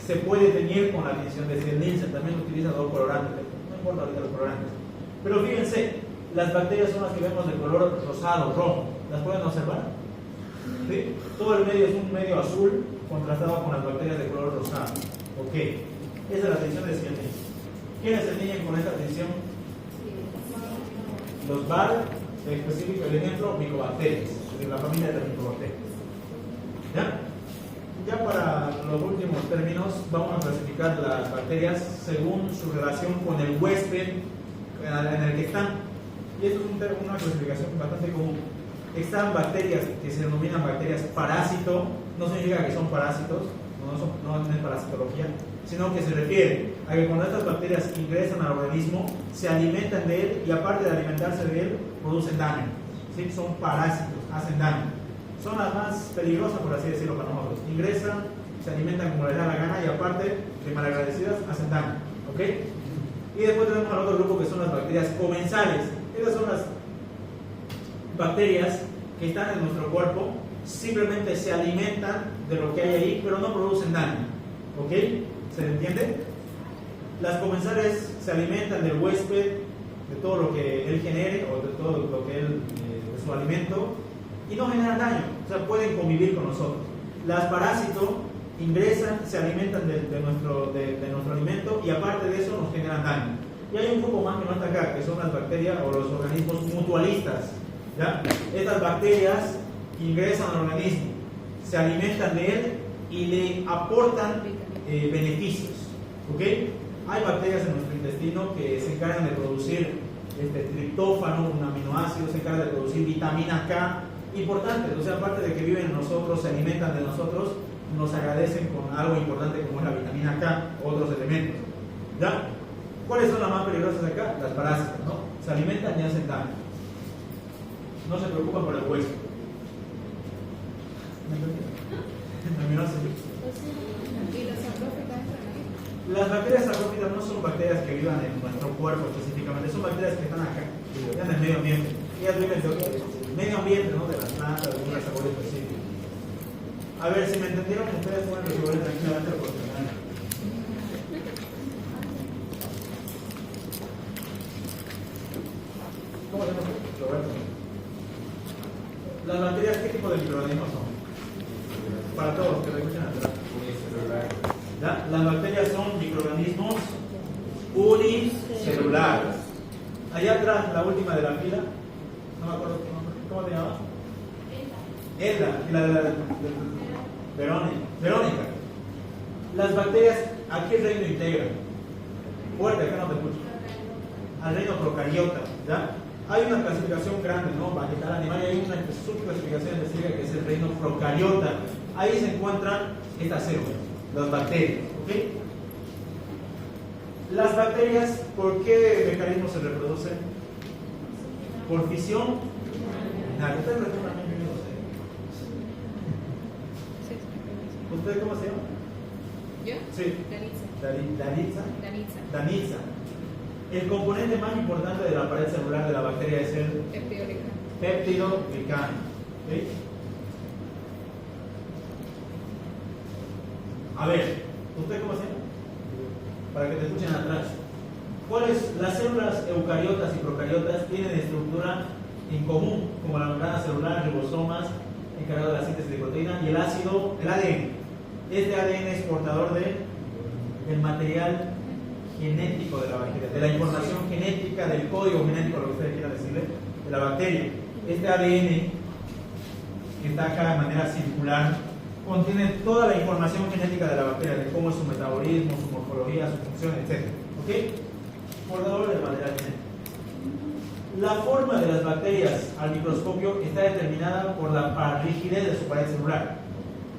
se puede teñir con la tinción de Nielsen. También utiliza dos colorantes, no importa ahorita los colorantes. Pero fíjense, las bacterias son las que vemos de color rosado, rojo. ¿Las pueden observar? ¿Sí? Todo el medio es un medio azul contrastado con las bacterias de color rosado. Ok, esa es la tinción de Nielsen. ¿Quiénes se tiñen con esta tinción? Los VAR, específico el ejemplo, micobacterias, de la familia de las micobacterias. Ya para los últimos términos, vamos a clasificar las bacterias según su relación con el huésped en el que están. Y esto es una clasificación bastante común. Están bacterias que se denominan bacterias parásito, no significa que son parásitos, no es parasitología, sino que se refiere a que cuando estas bacterias ingresan al organismo, se alimentan de él y aparte de alimentarse de él, producen daño. ¿Sí? Son parásitos, hacen daño. Son las más peligrosas, por así decirlo, para nosotros. Ingresan, se alimentan como les da la gana y aparte de malagradecidas, hacen daño. ¿Ok? Y después tenemos al otro grupo que son las bacterias comensales. Esas son las bacterias que están en nuestro cuerpo, simplemente se alimentan de lo que hay ahí, pero no producen daño. ¿Ok? ¿Se entiende? Las comensales se alimentan del huésped, de todo lo que él genere o de todo lo que él, de su alimento, y no generan daño, o sea, pueden convivir con nosotros. Las parásitos ingresan, se alimentan de nuestro alimento y aparte de eso nos generan daño. Y hay un grupo más que no está acá, que son las bacterias o los organismos mutualistas. ¿Ya? Estas bacterias ingresan al organismo, se alimentan de él y le aportan beneficios. ¿Ok? Hay bacterias en nuestro intestino que se encargan de producir triptófano, un aminoácido, se encargan de producir vitamina K, importante. O sea, aparte de que viven en nosotros, se alimentan de nosotros, nos agradecen con algo importante como es la vitamina K, otros elementos. ¿Ya? ¿Cuáles son las más peligrosas acá? Las parásitas, ¿no? Se alimentan y hacen daño. No se preocupan por el hueso. ¿Me así? ¿Y las sacrófitas entran ahí? Las bacterias sacrófitas no son bacterias que vivan en nuestro cuerpo específicamente, son bacterias que están acá, en el medio ambiente. Ellas viven del medio ambiente, ¿no? De las plantas, de un desarrollo específico. A ver, si me entendieron, ustedes pueden resolver tranquilamente por semana. ¿Cómo se llama? Roberto. Las bacterias, ¿qué tipo de microorganismos son? Para todos, que lo escuchen atrás. ¿Ya? Las bacterias son microorganismos unicelulares. Allá atrás, la última de la fila, no me acuerdo, ¿cómo te llamas? Edna, Verónica. Las bacterias, ¿a qué reino integran? Fuerte, acá no te escucho. Al reino procariota, ¿ya? Hay una clasificación grande, ¿no? Vegetal, animal, y hay una subclasificación específica que es el reino procariota. Ahí se encuentran estas células, las bacterias, ¿ok? Las bacterias, ¿por qué mecanismo se reproducen? Por fisión. Nada, ustedes respondan a mí, yo no sé. ¿Usted cómo se llama? ¿Yo? Sí. Danitza. Danitza. El componente más importante de la pared celular de la bacteria es el peptidoglicano. ¿Okay? A ver, ¿usted cómo se llama? Para que te escuchen atrás. ¿Cuáles? Las células eucariotas y procariotas tienen estructura en común, como la membrana celular, ribosomas, encargado de la síntesis de proteína, y el ácido, el ADN. Este ADN es portador del material genético de la bacteria, de la información genética, del código genético, lo que ustedes quieran decirle, de la bacteria. Este ADN, que está acá de manera circular, contiene toda la información genética de la bacteria, de cómo es su metabolismo, su morfología, su función, etc. ¿Ok? Portador del material genético. La forma de las bacterias al microscopio está determinada por la rigidez de su pared celular.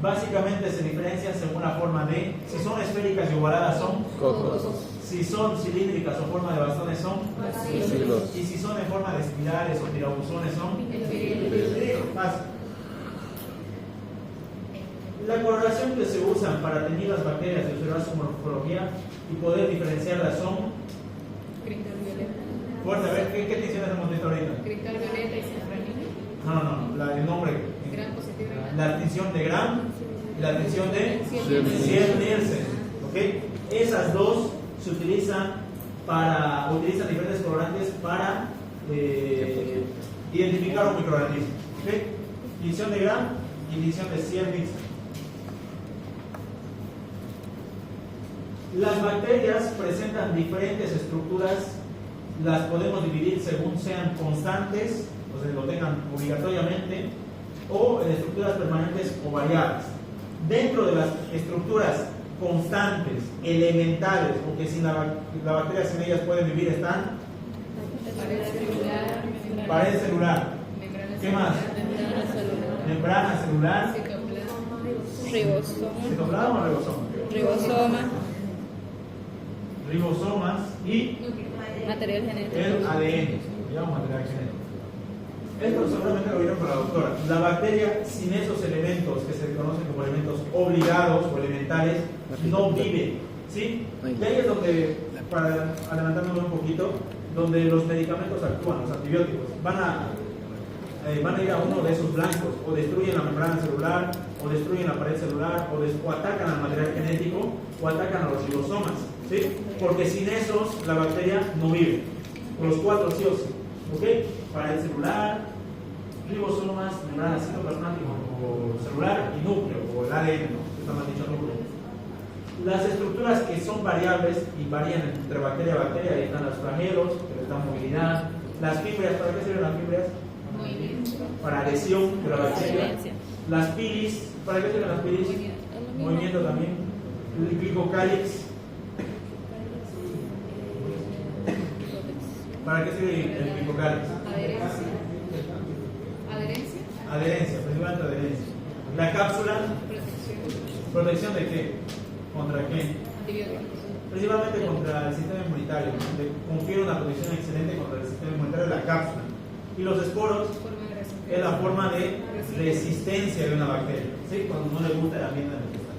Básicamente se diferencian según la forma de, si son esféricas y ovaladas son Cocos. si son cilíndricas o forma de bastones son Vacíos. y si son en forma de espirales o tirabuzones son más. La coloración que se usan para teñir las bacterias y observar su morfología y poder diferenciarlas son Cristal violeta. fuerte, a ver, ¿qué tinciones hemos visto ahorita? Cristal violeta y cefranina. No, el nombre. Gram positivo. La distinción de Gram y la distinción de Nielsen. ¿Ok? Esas dos se utilizan diferentes colorantes para identificar un microorganismo. ¿Ok? Distinción de Gram y distinción de Nielsen. Las bacterias presentan diferentes estructuras, las podemos dividir según sean constantes, o sea, lo tengan obligatoriamente, o en estructuras permanentes o variables. Dentro de las estructuras constantes, elementales, porque sin la bacteria sin ellas pueden vivir, están pared celular. ¿Qué más? Membrana celular. Citoplasma o ribosoma. Ribosomas y Material genético. el ADN. Llamamos material genético. Esto seguramente lo vieron con la doctora. La bacteria sin esos elementos que se conocen como elementos obligados o elementales no vive. ¿Sí? Y ahí es donde, para adelantándonos un poquito, donde los medicamentos actúan, los antibióticos. Van a ir a uno de esos blancos, o destruyen la membrana celular, o destruyen la pared celular, o atacan al material genético, o atacan a los ribosomas. ¿Sí? Porque sin esos la bacteria no vive. Los cuatro sí o sí. ¿Ok? Pared celular, ribosomas, membrana citoplasmática o celular y núcleo, o el ADN, ¿no? Está mal dicho núcleo. Las estructuras que son variables y varían entre bacteria a bacteria, ahí están los flagelos, que les dan movilidad. Las fibras, ¿para qué sirven las fibras? Para adhesión de la bacteria. Las pilis, ¿para qué sirven las pilis? Movimiento también. El glicocálix. ¿Para qué sirve el glicocálix? Adherencia, principalmente adherencia. La cápsula, ¿protección de qué? ¿Contra qué? Principalmente contra el sistema inmunitario. Confiere una protección excelente contra el sistema inmunitario de la cápsula. Y los esporos es la forma de resistencia de una bacteria. ¿Sí? Cuando no le gusta el ambiente en el que está.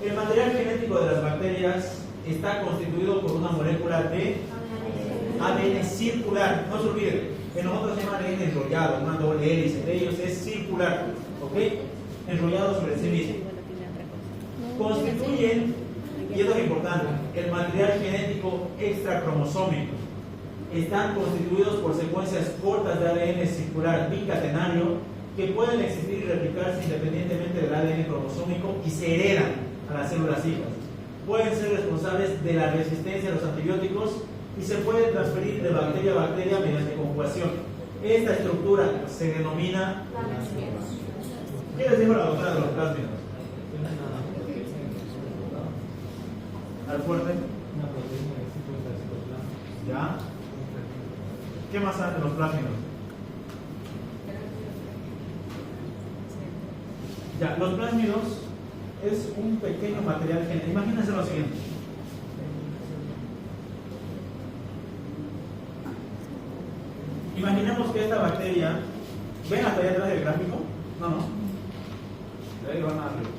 El material genético de las bacterias está constituido por una molécula de ADN circular. No se olviden, en nosotros se llama ADN enrollado, una doble hélice. De ellos es circular, ¿ok? Enrollado sobre sí mismo. Constituyen, y esto es importante, el material genético extracromosómico. Están constituidos por secuencias cortas de ADN circular bicatenario que pueden existir y replicarse independientemente del ADN cromosómico y se heredan a las células hijas. Pueden ser responsables de la resistencia a los antibióticos y se pueden transferir de bacteria a bacteria mediante conjugación. Esta estructura se denomina... ¿Qué les dijo la doctora de los plásmidos? ¿Al fuerte? Una proteína que sí puede ser citoplasma. ¿Ya? ¿Qué más hacen los plásmidos? Ya, los plásmidos es un pequeño material genético. Imagínense lo siguiente. Imaginemos que esta bacteria, ¿ven hasta allá atrás del gráfico? No. De ahí van a arriba.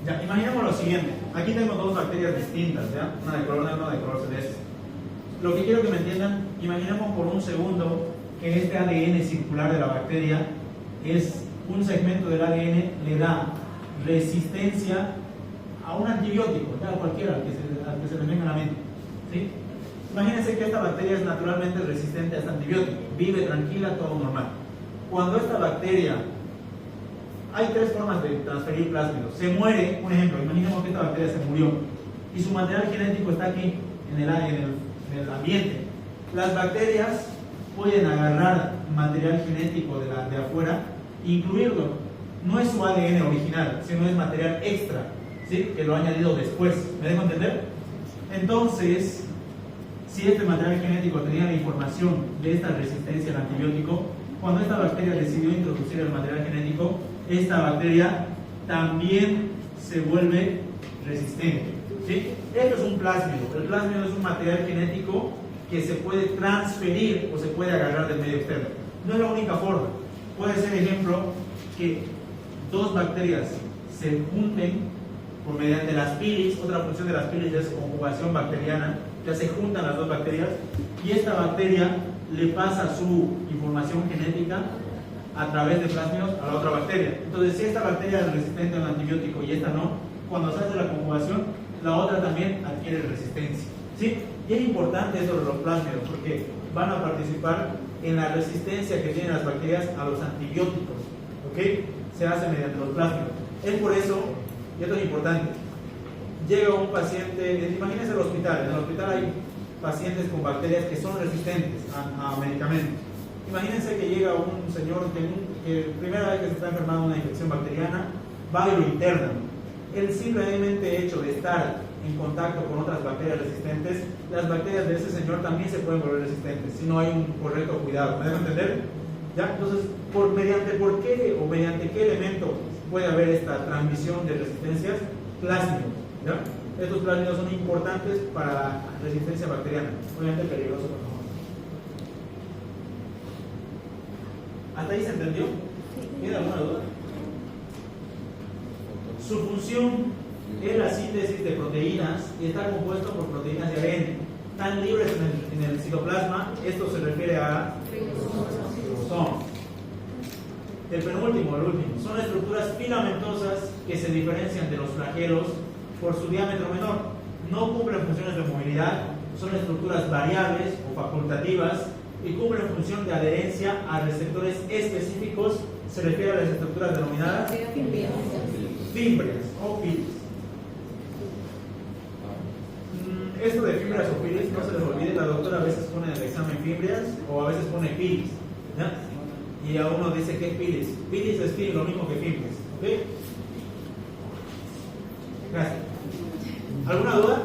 Ya, imaginemos lo siguiente. Aquí tengo dos bacterias distintas, ¿ya? Una de color negro, una de color celeste. Lo que quiero que me entiendan, imaginemos por un segundo que este ADN circular de la bacteria es un segmento del ADN, le da resistencia a un antibiótico, ya cualquiera al que se le venga a la mente. ¿Sí? Imagínense que esta bacteria es naturalmente resistente a este antibiótico, vive tranquila, todo normal. Cuando esta bacteria, hay tres formas de transferir plásmidos. Se muere, un ejemplo, imaginemos que esta bacteria se murió y su material genético está aquí en el ambiente. Las bacterias pueden agarrar material genético de afuera e incluirlo. No es su ADN original, sino es material extra, ¿sí? Que lo ha añadido después. ¿Me dejo entender? Entonces, si este material genético tenía la información de esta resistencia al antibiótico, cuando esta bacteria decidió introducir el material genético, esta bacteria también se vuelve resistente. ¿Sí? Esto es un plásmido. El plásmido es un material genético que se puede transferir o se puede agarrar del medio externo. No es la única forma. Puede ser, ejemplo, que dos bacterias se junten por mediante las pilis, otra función de las pilis es conjugación bacteriana, ya se juntan las dos bacterias y esta bacteria le pasa su información genética a través de plásmidos a la otra bacteria. Entonces, si esta bacteria es resistente a un antibiótico y esta no, cuando se hace la conjugación, la otra también adquiere resistencia. ¿Sí? Y es importante eso de los plásmidos porque van a participar en la resistencia que tienen las bacterias a los antibióticos. ¿Ok? Se hace mediante los plásmidos. Es por eso, y esto es importante, llega un paciente, imagínense el hospital, en el hospital hay pacientes con bacterias que son resistentes a medicamentos. Imagínense que llega un señor que primera vez que se está enfermando de una infección bacteriana, va y lo interna. El simplemente hecho de estar en contacto con otras bacterias resistentes, las bacterias de ese señor también se pueden volver resistentes si no hay un correcto cuidado. ¿Me dejo entender? ¿Ya? Entonces, mediante qué elemento puede haber esta transmisión de resistencias? Plásmidos. ¿Ya? Estos plásmidos son importantes para la resistencia bacteriana. Obviamente peligroso, por favor. ¿Hasta ahí se entendió? ¿Tiene alguna duda? Su función es la síntesis de proteínas y está compuesto por proteínas de ADN. Están libres en el citoplasma. Esto se refiere a ribosomas. El penúltimo, el último, son estructuras filamentosas que se diferencian de los flagelos por su diámetro menor. No cumplen funciones de movilidad, son estructuras variables o facultativas y cumplen función de adherencia a receptores específicos. Se refiere a las estructuras denominadas fimbrias o pilis. Esto de fimbrias o pilis, no se les olvide, la doctora a veces pone en el examen fimbrias o a veces pone pilis, ¿ya? Y a uno dice que es pilis. Pilis es lo mismo que fimbrias, ¿ok? Gracias. ¿Alguna duda?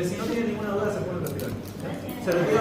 Si no tiene ninguna duda, se puede retirar. Se retira.